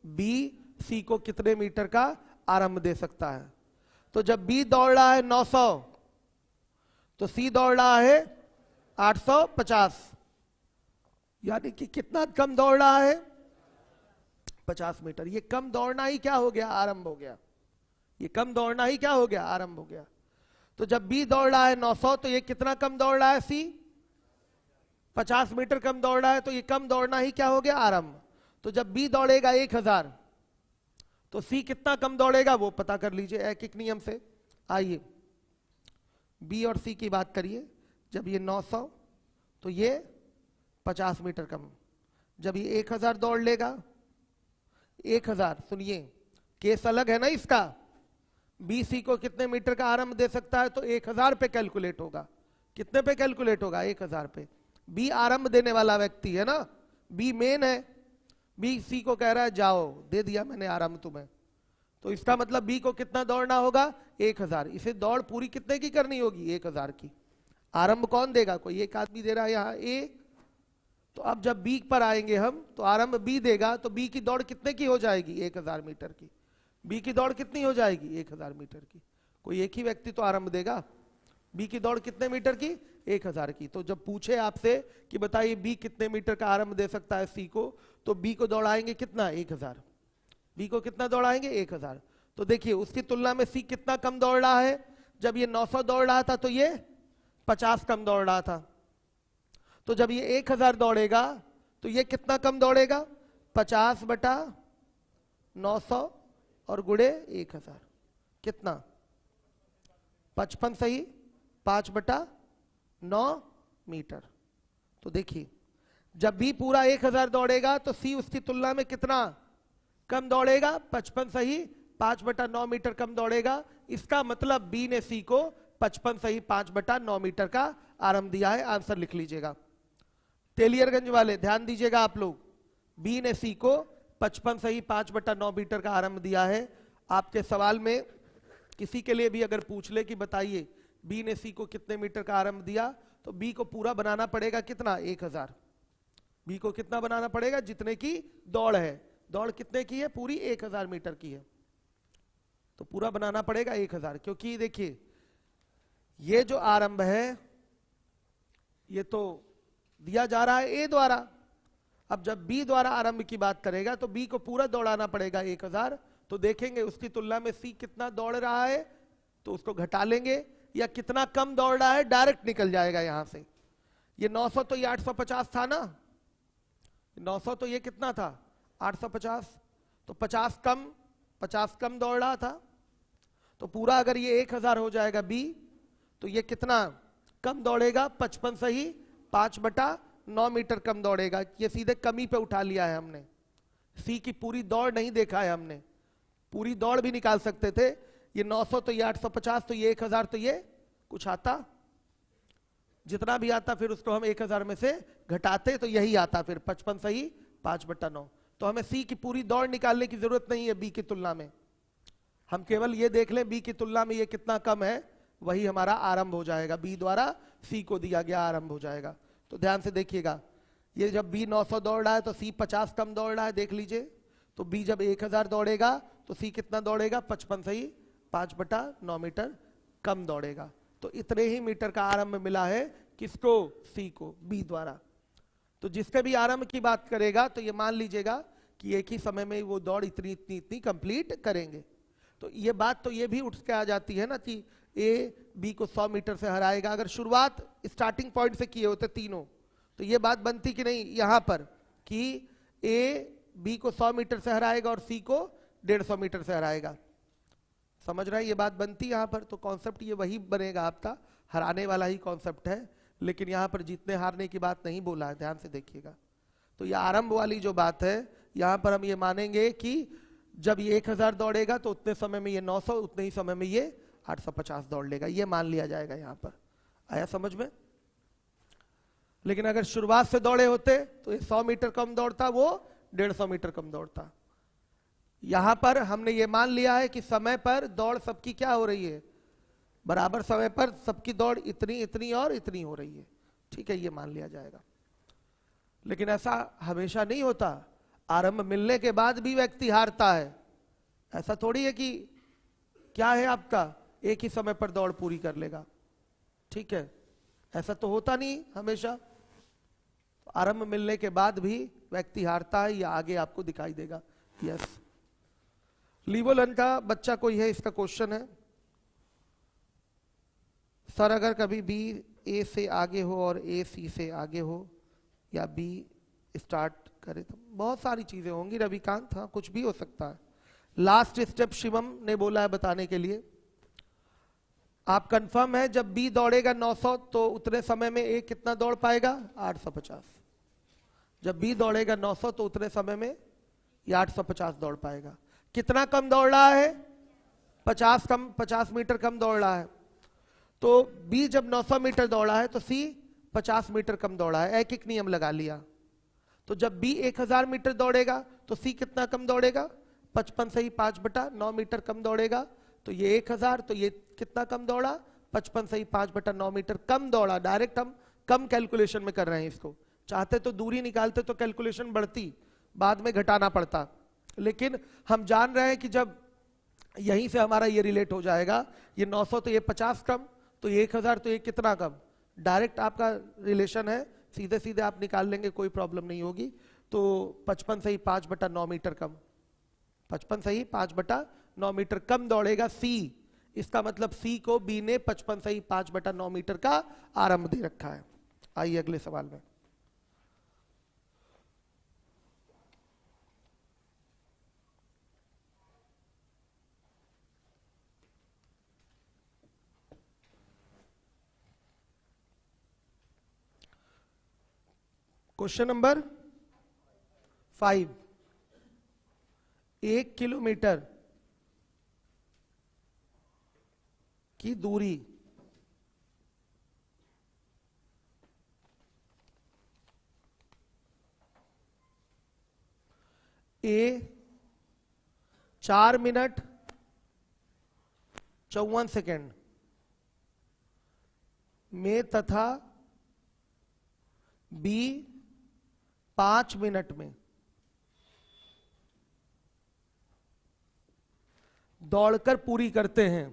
बी सी को कितने मीटर का आरंभ दे सकता है। तो जब बी दौड़ रहा है 900 तो सी दौड़ रहा है 850, यानी कि कितना कम दौड़ रहा है 50 मीटर। ये कम दौड़ना ही क्या हो गया, आरंभ हो गया। ये कम दौड़ना ही क्या हो गया, आरंभ हो गया। तो जब बी दौड़ रहा है 900 तो ये कितना कम दौड़ रहा है, सी 50 मीटर कम दौड़ रहा है, तो ये कम दौड़ना ही क्या हो गया, आरंभ। तो जब बी दौड़ेगा 1000 तो सी कितना कम दौड़ेगा वो पता कर लीजिए एक एक नियम से। आइए बी और सी की बात करिए। जब ये 900 तो ये 50 मीटर कम। जब ये 1000 दौड़ लेगा 1000, सुनिए केस अलग है ना इसका। बी सी को कितने मीटर का आरंभ दे सकता है तो 1000 पे कैलकुलेट होगा। कितने पे कैलकुलेट होगा, 1000 पे। बी आरंभ देने वाला व्यक्ति है ना, बी मेन है। बी सी को कह रहा है जाओ, दे दिया मैंने आरंभ तुम्हें, तो इसका मतलब बी को कितना दौड़ना होगा, 1000। इसे दौड़ पूरी कितने की करनी होगी, 1000 की। आरंभ कौन देगा, कोई एक आदमी दे रहा है यहाँ ए, तो अब जब बी पर आएंगे हम, तो आरंभ बी देगा, तो बी की दौड़ कितने की हो जाएगी? 1000 मीटर की। बी की दौड़ कितनी हो जाएगी? 1000 मीटर की। कोई एक ही व्यक्ति तो आरंभ देगा। बी की दौड़ कितने मीटर की? 1000 की। तो जब पूछे आपसे कि बताइए बी कितने मीटर का आरंभ दे सकता है सी को, तो बी को दौड़ाएंगे कितना? 1000। बी को कितना दौड़ाएंगे? 1000। तो देखिए उसकी तुलना में सी कितना कम दौड़ रहा है। जब ये 900 दौड़ रहा था तो ये 50 कम दौड़ रहा था। तो जब ये 1000 दौड़ेगा तो ये कितना कम दौड़ेगा? 50 बटा 900 और गुणे 1000 कितना? 55 सही, 5 बटा 9 मीटर। तो देखिए जब भी पूरा 1000 दौड़ेगा तो सी उसकी तुलना में कितना कम दौड़ेगा? 55 सही, 5 बटा 9 मीटर कम दौड़ेगा। इसका मतलब बी ने सी को 55 सही 5 बटा 9 मीटर का आरंभ दिया है। आंसर लिख लीजिएगा। तेलियरगंज वाले ध्यान दीजिएगा आप लोग, बी ने सी को 55 सही 5 बटा 9 मीटर का आरंभ दिया है। आपके सवाल में किसी के लिए भी अगर पूछ ले कि बताइए बी ने सी को कितने मीटर का आरंभ दिया, तो बी को पूरा बनाना पड़ेगा कितना? 1000। बी को कितना बनाना पड़ेगा? जितने की दौड़ है। दौड़ कितने की है? पूरी 1000 मीटर की है, तो पूरा बनाना पड़ेगा 1000। क्योंकि देखिए ये जो आरंभ है ये तो दिया जा रहा है ए द्वारा। अब जब बी द्वारा आरंभ की बात करेगा तो बी को पूरा दौड़ाना पड़ेगा 1000। तो देखेंगे उसकी तुलना में सी कितना दौड़ रहा है, तो उसको घटा लेंगे, या कितना कम दौड़ रहा है डायरेक्ट निकल जाएगा यहां से। ये 900 तो ये 850 था ना, 900 तो ये कितना था? 850। तो 50 कम दौड़ रहा था। तो पूरा अगर ये 1000 हो जाएगा बी, तो ये कितना कम दौड़ेगा? 55 सही 5 बटा 9 मीटर कम दौड़ेगा। ये सीधे कमी पे उठा लिया है हमने, सी की पूरी दौड़ नहीं देखा है हमने। पूरी दौड़ भी निकाल सकते थे। ये 900 तो ये 850 तो ये 1000 तो ये कुछ आता, जितना भी आता फिर उसको हम 1000 में से घटाते तो यही आता फिर 55 सही 5 बटा 9। तो हमें सी की पूरी दौड़ निकालने की जरूरत नहीं है बी की तुलना में। हम केवल ये देख लें बी की तुलना में ये कितना कम है, वही हमारा आरंभ हो जाएगा। बी द्वारा सी को दिया गया आरंभ हो जाएगा। तो ध्यान से देखिएगा, ये जब बी 900 दौड़ रहा है तो सी 50 कम दौड़ रहा है, देख लीजिए। तो बी जब 1000 दौड़ेगा तो सी कितना दौड़ेगा? 55 सही 5 बटा 9 मीटर कम दौड़ेगा। तो इतने ही मीटर का आरंभ मिला है किसको? सी को, बी द्वारा। तो जिसके भी आरंभ की बात करेगा तो ये मान लीजिएगा कि एक ही समय में वो दौड़ इतनी इतनी इतनी कंप्लीट करेंगे। तो ये बात तो ये भी उठ के आ जाती है ना कि ए बी को 100 मीटर से हराएगा। अगर शुरुआत स्टार्टिंग पॉइंट से किए होते तीनों, तो ये बात बनती कि नहीं यहां पर कि ए बी को 100 मीटर से हराएगा और सी को 150 मीटर से हराएगा। समझ रहे हैं? ये बात बनती यहां पर। तो कॉन्सेप्ट ये वही बनेगा आपका, हराने वाला ही कॉन्सेप्ट है, लेकिन यहां पर जीतने हारने की बात नहीं बोला है। ध्यान से देखिएगा। तो ये आरंभ वाली जो बात है, यहां पर हम ये मानेंगे कि जब ये 1000 दौड़ेगा तो उतने समय में ये 900, उतने ही समय में ये 850 दौड़ लेगा, ये मान लिया जाएगा। यहां पर आया समझ में? लेकिन अगर शुरुआत से दौड़े होते तो ये 100 मीटर कम दौड़ता, वो 150 मीटर कम दौड़ता। यहां पर हमने ये मान लिया है कि समय पर दौड़ सबकी क्या हो रही है? बराबर समय पर सबकी दौड़ इतनी इतनी और इतनी हो रही है। ठीक है, ये मान लिया जाएगा। लेकिन ऐसा हमेशा नहीं होता। आरंभ मिलने के बाद भी व्यक्ति हारता है। ऐसा थोड़ी है कि क्या है आपका एक ही समय पर दौड़ पूरी कर लेगा। ठीक है, ऐसा तो होता नहीं हमेशा। आरंभ मिलने के बाद भी व्यक्ति हारता है, या आगे आपको दिखाई देगा। यस, लीवोलन का बच्चा कोई है, इसका क्वेश्चन है, सर अगर कभी बी ए से आगे हो और ए सी से आगे हो, या बी स्टार्ट करे, तो बहुत सारी चीजें होंगी रविकांत। हाँ, कुछ भी हो सकता है। लास्ट स्टेप शिवम ने बोला है बताने के लिए। आप कंफर्म है जब बी दौड़ेगा 900 तो उतने समय में ए कितना दौड़ पाएगा? 850। जब बी दौड़ेगा 900 तो उतने समय में ये 850 दौड़ पाएगा। कितना कम दौड़ रहा है? 50 मीटर कम दौड़ रहा है। तो बी जब 900 मीटर दौड़ा है तो सी 50 मीटर कम दौड़ा है। एक एक नियम लगा लिया। तो जब बी 1000 मीटर दौड़ेगा तो सी कितना कम दौड़ेगा? 55 से ही 5 बटा 9 मीटर कम दौड़ेगा। तो ये 1000, तो ये कितना कम दौड़ा? 55 से ही 5 बटा 9 मीटर कम दौड़ा। डायरेक्ट हम कम कैलकुलेशन में कर रहे हैं इसको। चाहते तो दूरी निकालते तो कैलकुलेशन बढ़ती, बाद में घटाना पड़ता, लेकिन हम जान रहे हैं कि जब यहीं से हमारा ये रिलेट हो जाएगा, ये 900 तो ये 50 कम, तो ये 1000 तो ये कितना कम, डायरेक्ट आपका रिलेशन है, सीधे सीधे आप निकाल लेंगे, कोई प्रॉब्लम नहीं होगी। तो 55 से ही 5/9 मीटर कम, 55 से ही 5/9 मीटर कम दौड़ेगा सी। इसका मतलब सी को बी ने 55 से ही 5/9 मीटर का आरंभ दे रखा है। आइए अगले सवाल में। क्वेश्चन नंबर 5, 1 किलोमीटर की दूरी ए 4 मिनट 54 सेकेंड में तथा बी 5 मिनट में दौड़कर पूरी करते हैं,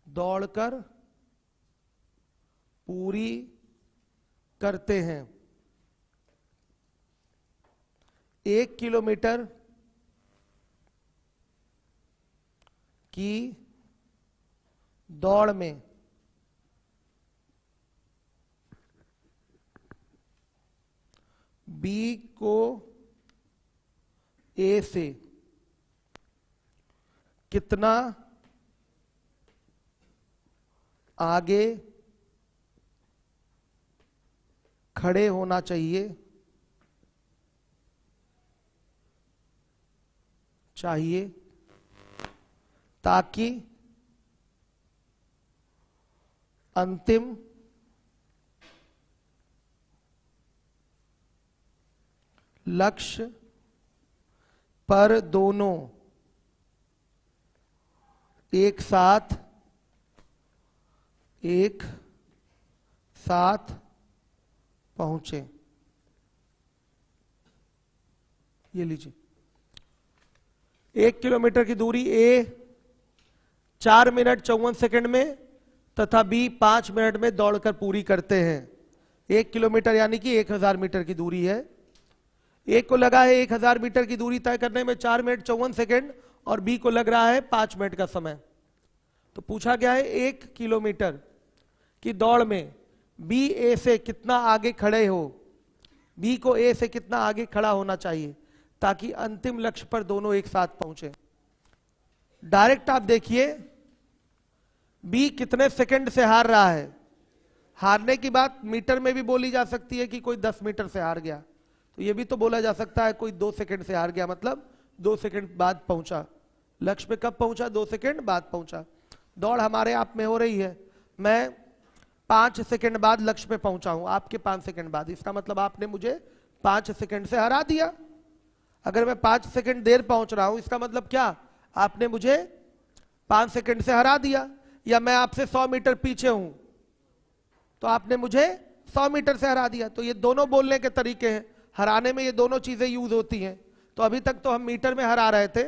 दौड़कर पूरी करते हैं 1 किलोमीटर की दौड़ में बी को ए से कितना आगे खड़े होना चाहिए ताकि अंतिम लक्ष्य पर दोनों एक साथ पहुंचे। ये लीजिए, 1 किलोमीटर की दूरी ए 4 मिनट 54 सेकंड में तथा बी 5 मिनट में दौड़कर पूरी करते हैं। 1 किलोमीटर यानी कि 1000 मीटर की दूरी है। ए को लगा है 1000 मीटर की दूरी तय करने में 4 मिनट 54 सेकंड और बी को लग रहा है 5 मिनट का समय। तो पूछा गया है 1 किलोमीटर की दौड़ में बी ए से कितना आगे खड़े हो, बी को ए से कितना आगे खड़ा होना चाहिए ताकि अंतिम लक्ष्य पर दोनों एक साथ पहुंचे। डायरेक्ट आप देखिए बी कितने सेकंड से हार रहा है। हारने की बात मीटर में भी बोली जा सकती है कि कोई 10 मीटर से हार गया, तो ये भी तो बोला जा सकता है कोई 2 सेकंड से हार गया, मतलब 2 सेकंड बाद पहुंचा। लक्ष्य पे कब पहुंचा? 2 सेकंड बाद पहुंचा। दौड़ हमारे आप में हो रही है, मैं 5 सेकंड बाद लक्ष्य पे पहुंचा हूं, आपके 5 सेकंड बाद, इसका मतलब आपने मुझे 5 सेकंड से हरा दिया। अगर मैं 5 सेकंड देर पहुंच रहा हूं इसका मतलब क्या? आपने मुझे 5 सेकंड से हरा दिया। या मैं आपसे 100 मीटर पीछे हूं तो आपने मुझे 100 मीटर से हरा दिया। तो ये दोनों बोलने के तरीके हैं, हराने में ये दोनों चीजें यूज होती हैं। तो अभी तक तो हम मीटर में हरा रहे थे,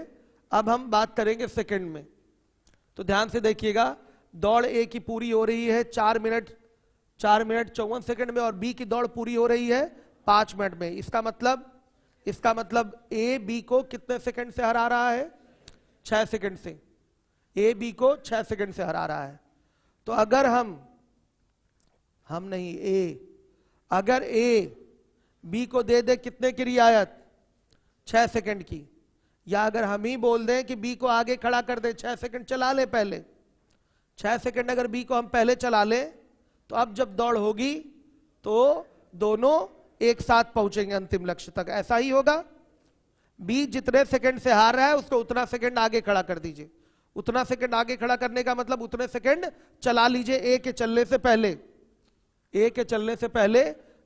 अब हम बात करेंगे सेकंड में। तो ध्यान से देखिएगा, दौड़ ए की पूरी हो रही है 4 मिनट 54 सेकंड में और बी की दौड़ पूरी हो रही है 5 मिनट में। इसका मतलब ए बी को कितने सेकंड से हरा रहा है? 6 सेकंड से। ए बी को 6 सेकंड से हरा रहा है। तो अगर अगर ए बी को दे दे कितने की रियायत? 6 सेकंड की, या अगर हम ही बोल दें कि बी को आगे खड़ा कर दे, 6 सेकंड चला ले पहले, 6 सेकंड अगर बी को हम पहले चला ले तो अब जब दौड़ होगी तो दोनों एक साथ पहुंचेंगे अंतिम लक्ष्य तक। ऐसा ही होगा, बी जितने सेकंड से हार रहा है उसको उतना सेकंड आगे खड़ा कर दीजिए। उतना सेकंड आगे खड़ा करने का मतलब उतने सेकंड चला लीजिए ए के चलने से पहले। ए के चलने से पहले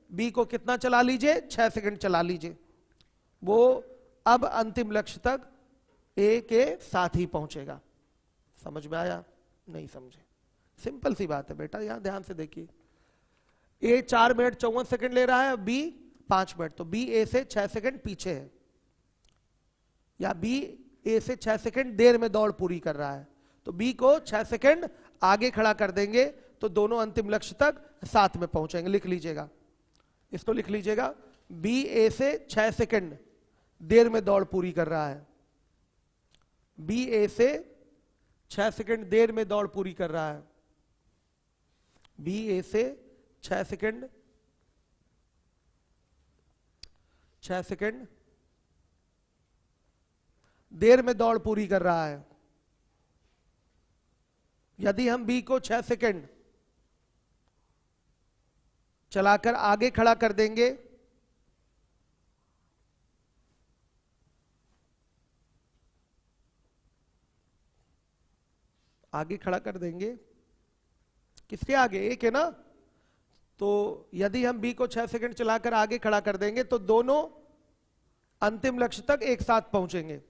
बी को कितना चला लीजिए? 6 सेकंड चला लीजिए। वो अब अंतिम लक्ष्य तक ए के साथ ही पहुंचेगा। समझ में आया? नहीं समझे? सिंपल सी बात है बेटा, यहां ध्यान से देखिए। ए 4 मिनट 54 सेकंड ले रहा है, बी 5 मिनट, तो बी ए से 6 सेकंड पीछे है, या बी ए से 6 सेकंड देर में दौड़ पूरी कर रहा है, तो बी को 6 सेकंड आगे खड़ा कर देंगे तो दोनों अंतिम लक्ष्य तक साथ में पहुंचेंगे। लिख लीजिएगा, इसको लिख लीजिएगा, बी ए से 6 सेकंड देर में दौड़ पूरी कर रहा है, बी ए से 6 सेकंड देर में दौड़ पूरी कर रहा है, बी ए से 6 सेकंड देर में दौड़ पूरी कर रहा है। यदि हम बी को 6 सेकंड चलाकर आगे खड़ा कर देंगे, आगे खड़ा कर देंगे, किसके आगे, एक है ना, तो यदि हम बी को 6 सेकंड चलाकर आगे खड़ा कर देंगे तो दोनों अंतिम लक्ष्य तक एक साथ पहुंचेंगे,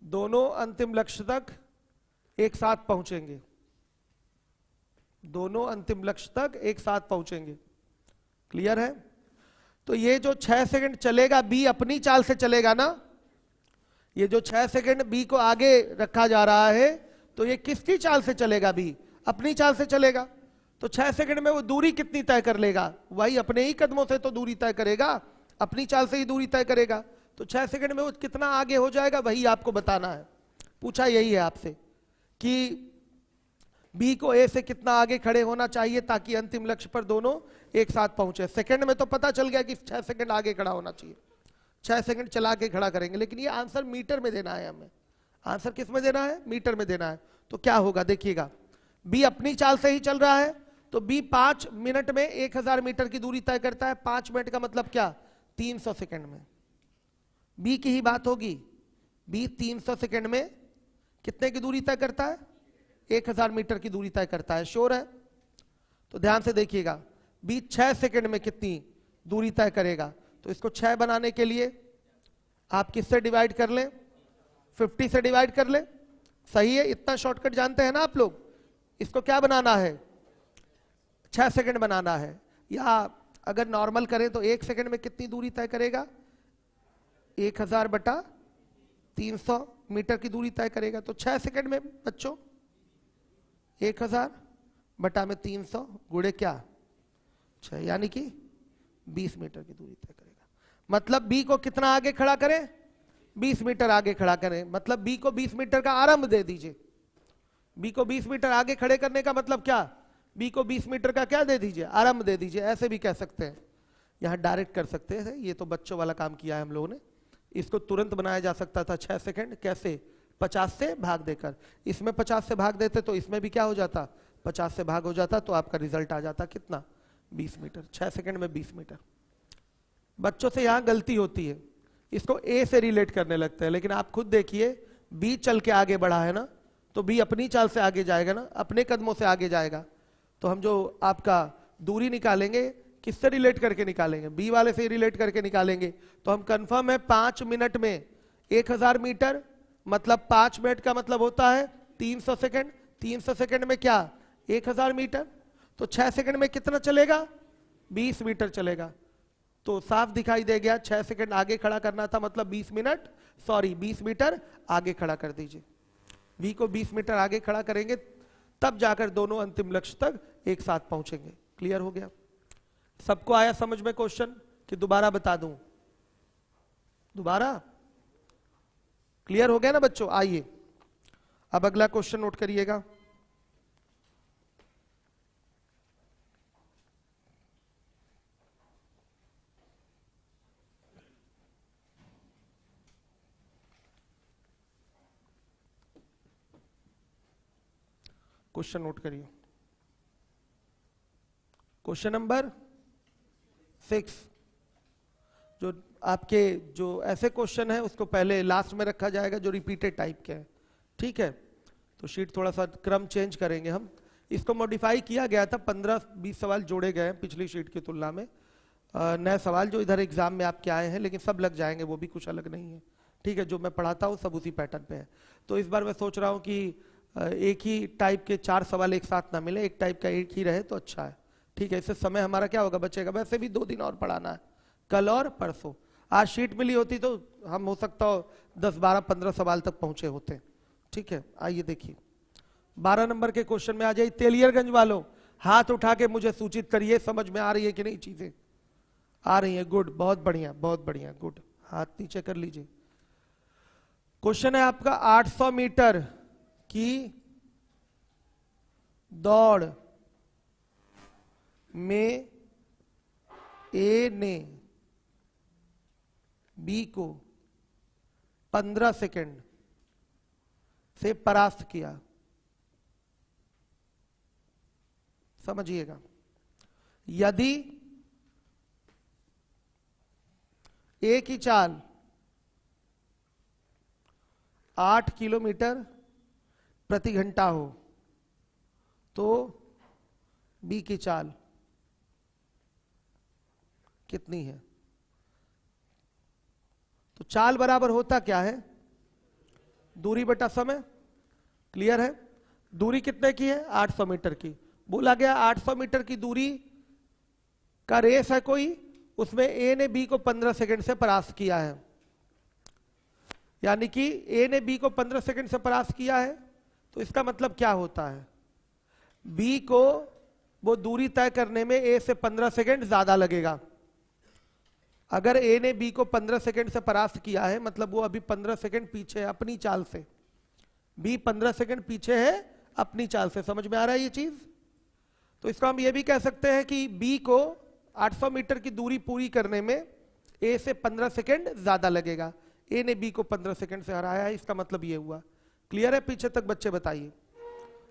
दोनों अंतिम लक्ष्य तक एक साथ पहुंचेंगे, दोनों अंतिम लक्ष्य तक एक साथ पहुंचेंगे। क्लियर है? तो ये जो 6 सेकंड चलेगा बी अपनी चाल से चलेगा ना, ये जो 6 सेकंड बी को आगे रखा जा रहा है, तो ये किसकी चाल से चलेगा, बी अपनी चाल से चलेगा। तो 6 सेकंड में वो दूरी कितनी तय कर लेगा, वही अपने ही कदमों से तो दूरी तय करेगा, अपनी चाल से ही दूरी तय करेगा। तो 6 सेकंड में वो कितना आगे हो जाएगा वही आपको बताना है। पूछा यही है आपसे कि बी को ए से कितना आगे खड़े होना चाहिए ताकि अंतिम लक्ष्य पर दोनों एक साथ पहुंचे। सेकंड में तो पता चल गया कि 6 सेकंड आगे खड़ा होना चाहिए, 6 सेकंड चला के खड़ा करेंगे, लेकिन ये आंसर मीटर में देना है हमें। आंसर किस में देना है, मीटर में देना है। तो क्या होगा देखिएगा, बी अपनी चाल से ही चल रहा है, तो बी 5 मिनट में 1000 मीटर की दूरी तय करता है। 5 मिनट का मतलब क्या, 300 सेकंड में। बी की ही बात होगी, बी 300 सेकंड में कितने की दूरी तय करता है, 1000 मीटर की दूरी तय करता है। श्योर है? तो ध्यान से देखिएगा, बी 6 सेकंड में कितनी दूरी तय करेगा। तो इसको 6 बनाने के लिए आप किससे डिवाइड कर लें, 50 से डिवाइड कर लें। सही है, इतना शॉर्टकट जानते हैं ना आप लोग। इसको क्या बनाना है, 6 सेकंड बनाना है। या अगर नॉर्मल करें तो 1 सेकंड में कितनी दूरी तय करेगा, 1000 बटा 300 मीटर की दूरी तय करेगा। तो 6 सेकंड में बच्चों 1000 बटा में 300 गुणे क्या 6, यानी कि 20 मीटर की दूरी तय करेगा। मतलब बी को कितना आगे खड़ा करें, 20 मीटर आगे खड़ा करें। मतलब बी को 20 मीटर का आरंभ दे दीजिए। बी को 20 मीटर आगे खड़े करने का मतलब क्या, बी को 20 मीटर का क्या दे दीजिए, आरंभ दे दीजिए। ऐसे भी कह सकते हैं, यहां डायरेक्ट कर सकते हैं। ये तो बच्चों वाला काम किया है हम लोगों ने। इसको तुरंत बनाया जा सकता था 6 सेकंड, कैसे, 50 से भाग देकर। इसमें 50 से भाग देते तो इसमें भी क्या हो जाता, 50 से भाग हो जाता, तो आपका रिजल्ट आ जाता कितना, 20 मीटर। 6 सेकंड में 20 मीटर। बच्चों से यहां गलती होती है, इसको ए से रिलेट करने लगते हैं, लेकिन आप खुद देखिए बी चल के आगे बढ़ा है ना, तो बी अपनी चाल से आगे जाएगा ना, अपने कदमों से आगे जाएगा। तो हम जो आपका दूरी निकालेंगे किससे रिलेट करके निकालेंगे, बी वाले से रिलेट करके निकालेंगे। तो हम कंफर्म है 5 मिनट में 1000 मीटर, मतलब 5 मिनट का मतलब होता है 300 सेकंड। 300 सेकंड में क्या, 1000 मीटर। तो 6 सेकंड में कितना चलेगा, 20 मीटर चलेगा। तो साफ दिखाई दे गया, 6 सेकंड आगे खड़ा करना था, मतलब 20 मिनट, सॉरी 20 मीटर आगे खड़ा कर दीजिए। बी को 20 मीटर आगे खड़ा करेंगे, तब जाकर दोनों अंतिम लक्ष्य तक एक साथ पहुंचेंगे। क्लियर हो गया? सबको आया समझ में क्वेश्चन, कि दोबारा बता दूं? दोबारा क्लियर हो गया ना बच्चों? आइए अब अगला क्वेश्चन नोट करिएगा। क्वेश्चन नोट करिए, क्वेश्चन नंबर 6। जो आपके जो ऐसे क्वेश्चन है उसको पहले लास्ट में रखा जाएगा जो रिपीटेड टाइप के हैं, ठीक है? तो शीट थोड़ा सा क्रम चेंज करेंगे हम। इसको मॉडिफाई किया गया था, 15-20 सवाल जोड़े गए हैं पिछली शीट की तुलना में। नए सवाल जो इधर एग्जाम में आपके आए हैं, लेकिन सब लग जाएंगे, वो भी कुछ अलग नहीं है, ठीक है? जो मैं पढ़ाता हूँ सब उसी पैटर्न पे है। तो इस बार मैं सोच रहा हूँ कि एक ही टाइप के 4 सवाल एक साथ ना मिले, एक टाइप का एक ही रहे तो अच्छा है। ठीक है, इससे समय हमारा क्या होगा, बचेगा। वैसे भी 2 दिन और पढ़ाना है, कल और परसों। आज शीट मिली होती तो हम हो सकता हो 10, 12, 15 सवाल तक पहुंचे होते। ठीक है, आइए देखिए 12 नंबर के क्वेश्चन में आ जाइए। तेलियरगंज वालों हाथ उठा के मुझे सूचित करिए, समझ में आ रही है कि नहीं, चीजें आ रही है। गुड, बहुत बढ़िया, बहुत बढ़िया, गुड। हाथ नीचे कर लीजिए। क्वेश्चन है आपका 800 मीटर की दौड़ में ए ने बी को 15 सेकंड से परास्त किया। समझिएगा, यदि ए की चाल 8 किलोमीटर प्रति घंटा हो तो बी की चाल कितनी है। तो चाल बराबर होता क्या है, दूरी बटा समय। क्लियर है, दूरी कितने की है, 800 मीटर की। बोला गया 800 मीटर की दूरी का रेस है कोई, उसमें ए ने बी को 15 सेकंड से परास्त किया है। यानी कि ए ने बी को 15 सेकंड से परास्त किया है, तो इसका मतलब क्या होता है, बी को वो दूरी तय करने में ए से 15 सेकंड ज्यादा लगेगा। अगर ए ने बी को 15 सेकंड से परास्त किया है, मतलब वो अभी 15 सेकंड पीछे है अपनी चाल से, बी 15 सेकंड पीछे है अपनी चाल से। समझ में आ रहा है ये चीज। तो इसको हम ये भी कह सकते हैं कि बी को 800 मीटर की दूरी पूरी करने में ए से 15 सेकंड ज्यादा लगेगा। ए ने बी को 15 सेकंड से हराया है, इसका मतलब ये हुआ। क्लियर है पीछे तक बच्चे, बताइए।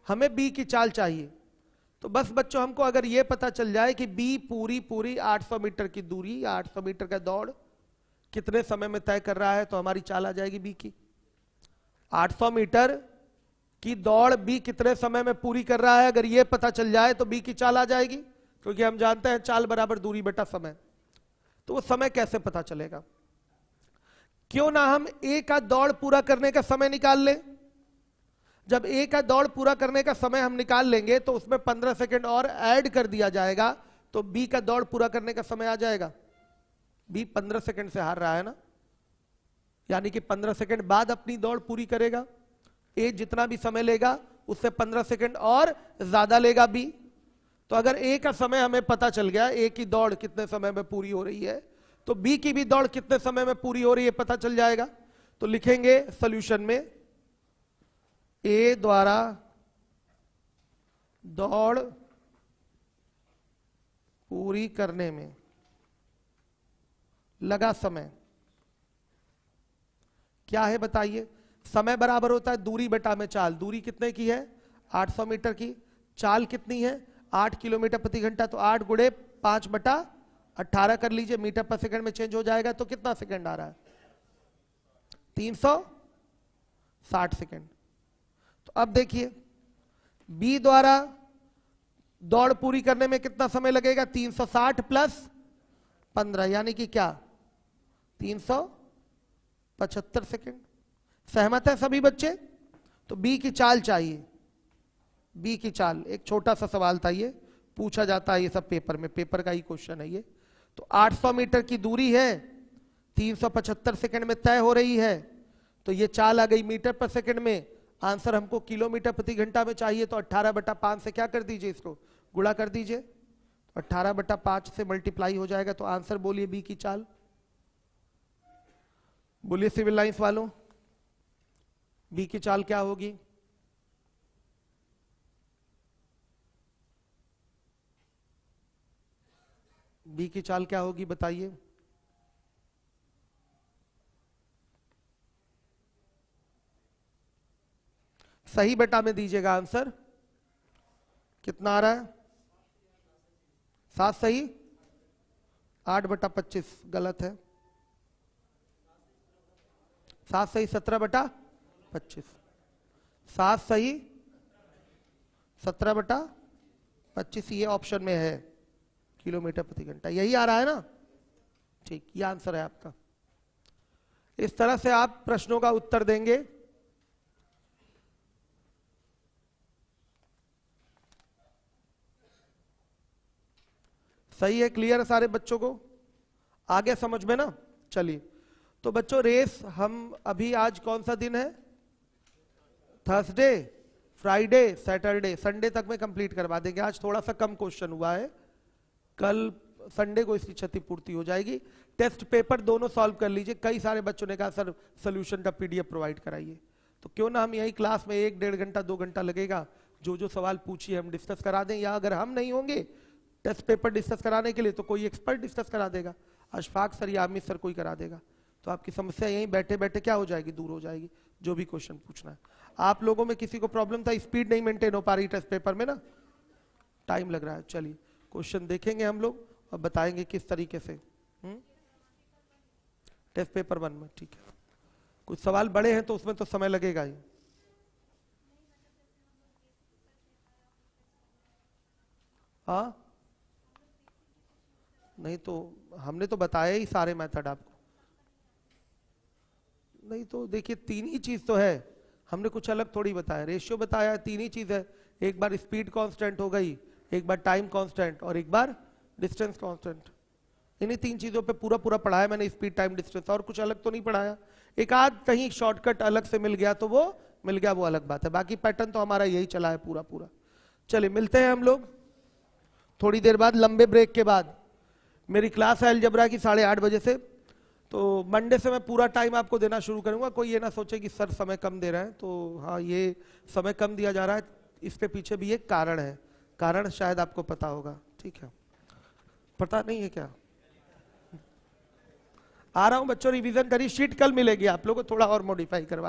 हमें बी की चाल चाहिए, तो बस बच्चों हमको अगर ये पता चल जाए कि बी पूरी 800 मीटर की दूरी, 800 मीटर का दौड़ कितने समय में तय कर रहा है, तो हमारी चाल आ जाएगी बी की। 800 मीटर की दौड़ बी कितने समय में पूरी कर रहा है, अगर ये पता चल जाए तो बी की चाल आ जाएगी, क्योंकि हम जानते हैं चाल बराबर दूरी बटा समय। तो वो समय कैसे पता चलेगा, क्यों ना हम ए का दौड़ पूरा करने का समय निकाल लें। जब ए का दौड़ पूरा करने का समय हम निकाल लेंगे तो उसमें 15 सेकंड और ऐड कर दिया जाएगा, तो बी का दौड़ पूरा करने का समय आ जाएगा। बी 15 सेकंड से हार रहा है ना, यानी कि 15 सेकंड बाद अपनी दौड़ पूरी करेगा। ए जितना भी समय लेगा उससे 15 सेकंड और ज्यादा लेगा बी। तो अगर ए का समय हमें पता चल गया, ए की दौड़ कितने समय में पूरी हो रही है, तो बी की भी दौड़ कितने समय में पूरी हो रही है पता चल जाएगा। तो लिखेंगे सॉल्यूशन में, ए द्वारा दौड़ पूरी करने में लगा समय क्या है, बताइए। समय बराबर होता है दूरी बटा में चाल। दूरी कितने की है, 800 मीटर की। चाल कितनी है, 8 किलोमीटर प्रति घंटा। तो 8 गुणे 5/18 कर लीजिए, मीटर पर सेकंड में चेंज हो जाएगा, तो कितना सेकंड आ रहा है, 360 सेकंड। तो अब देखिए बी द्वारा दौड़ पूरी करने में कितना समय लगेगा, 360 प्लस 15, यानी कि क्या, 375 सेकंड। सहमत है सभी बच्चे। तो बी की चाल चाहिए, बी की चाल। एक छोटा सा सवाल था, ये पूछा जाता है, ये सब पेपर में, पेपर का ही क्वेश्चन है ये। तो 800 मीटर की दूरी है, 375 सेकंड में तय हो रही है, तो ये चाल आ गई मीटर पर सेकंड में। आंसर हमको किलोमीटर प्रति घंटा में चाहिए, तो 18/5 से क्या कर दीजिए, इसको गुणा कर दीजिए। 18/5 से मल्टीप्लाई हो जाएगा, तो आंसर बोलिए बी की चाल। बोलिए सिविल लाइंस वालों, बी की चाल क्या होगी। बी की चाल क्या होगी बताइए। सही बेटा में दीजिएगा आंसर। कितना आ रहा है, 7 सही, 8/25 गलत है। 7 सही 17/25, 7 सही 17/25, ये ऑप्शन में है, किलोमीटर प्रति घंटा, यही आ रहा है ना। ठीक, ये आंसर है आपका। इस तरह से आप प्रश्नों का उत्तर देंगे। सही है, क्लियर है सारे बच्चों को? आगे समझ में ना? चलिए, तो बच्चों रेस हम अभी, आज कौन सा दिन है? थर्सडे, फ्राइडे, सैटरडे, संडे तक में कंप्लीट करवा देंगे। आज थोड़ा सा कम क्वेश्चन हुआ है, कल संडे को इसकी क्षतिपूर्ति हो जाएगी। टेस्ट पेपर दोनों सॉल्व कर लीजिए। कई सारे बच्चों ने कहा सर सोल्यूशन का पीडीएफ प्रोवाइड कराइए, तो क्यों ना हम यही क्लास में 1-1.5 घंटा 2 घंटा लगेगा, जो जो सवाल पूछिए हम डिस्कस करा दें, या अगर हम नहीं होंगे टेस्ट पेपर डिस्कस कराने के लिए तो कोई एक्सपर्ट डिस्कस करा देगा, अशफाक सर या आमिर सर कोई करा देगा। तो आपकी समस्या यहीं बैठे बैठे क्या हो जाएगी, दूर हो जाएगी, जो भी क्वेश्चन पूछना है। आप लोगों में किसी को प्रॉब्लम था, स्पीड नहीं मेंटेन हो पा रही टेस्ट पेपर में ना, टाइम लग रहा है। चलिए क्वेश्चन देखेंगे हम लोग और बताएंगे किस तरीके से टेस्ट पेपर 1 में। ठीक है, कुछ सवाल बड़े हैं तो उसमें तो समय लगेगा ही। हाँ, नहीं तो हमने तो बताया ही सारे मेथड आपको। नहीं तो देखिए, तीन ही चीज तो है, हमने कुछ अलग थोड़ी बताया। रेशियो बताया, तीन ही चीज है, एक बार स्पीड कांस्टेंट हो गई, एक बार टाइम कांस्टेंट और एक बार डिस्टेंस कांस्टेंट। इन्हीं तीन चीजों पे पूरा पूरा पढ़ाया मैंने, स्पीड टाइम डिस्टेंस, और कुछ अलग तो नहीं पढ़ाया। एक आध कहीं शॉर्टकट अलग से मिल गया तो वो मिल गया, वो अलग बात है, बाकी पैटर्न तो हमारा यही चला है पूरा पूरा। चलिए मिलते हैं हम लोग थोड़ी देर बाद, लंबे ब्रेक के बाद। मेरी क्लास है अलजेब्रा की 8:30 बजे से, तो मंडे से मैं पूरा टाइम आपको देना शुरू करूंगा। कोई ये ना सोचे कि सर समय कम दे रहे हैं, तो हाँ ये समय कम दिया जा रहा है, इसके पीछे भी एक कारण है, कारण शायद आपको पता होगा। ठीक है, पता नहीं है क्या? आ रहा हूं बच्चों, रिवीजन करिए, शीट कल मिलेगी आप लोगों को, थोड़ा और मॉडिफाई करवा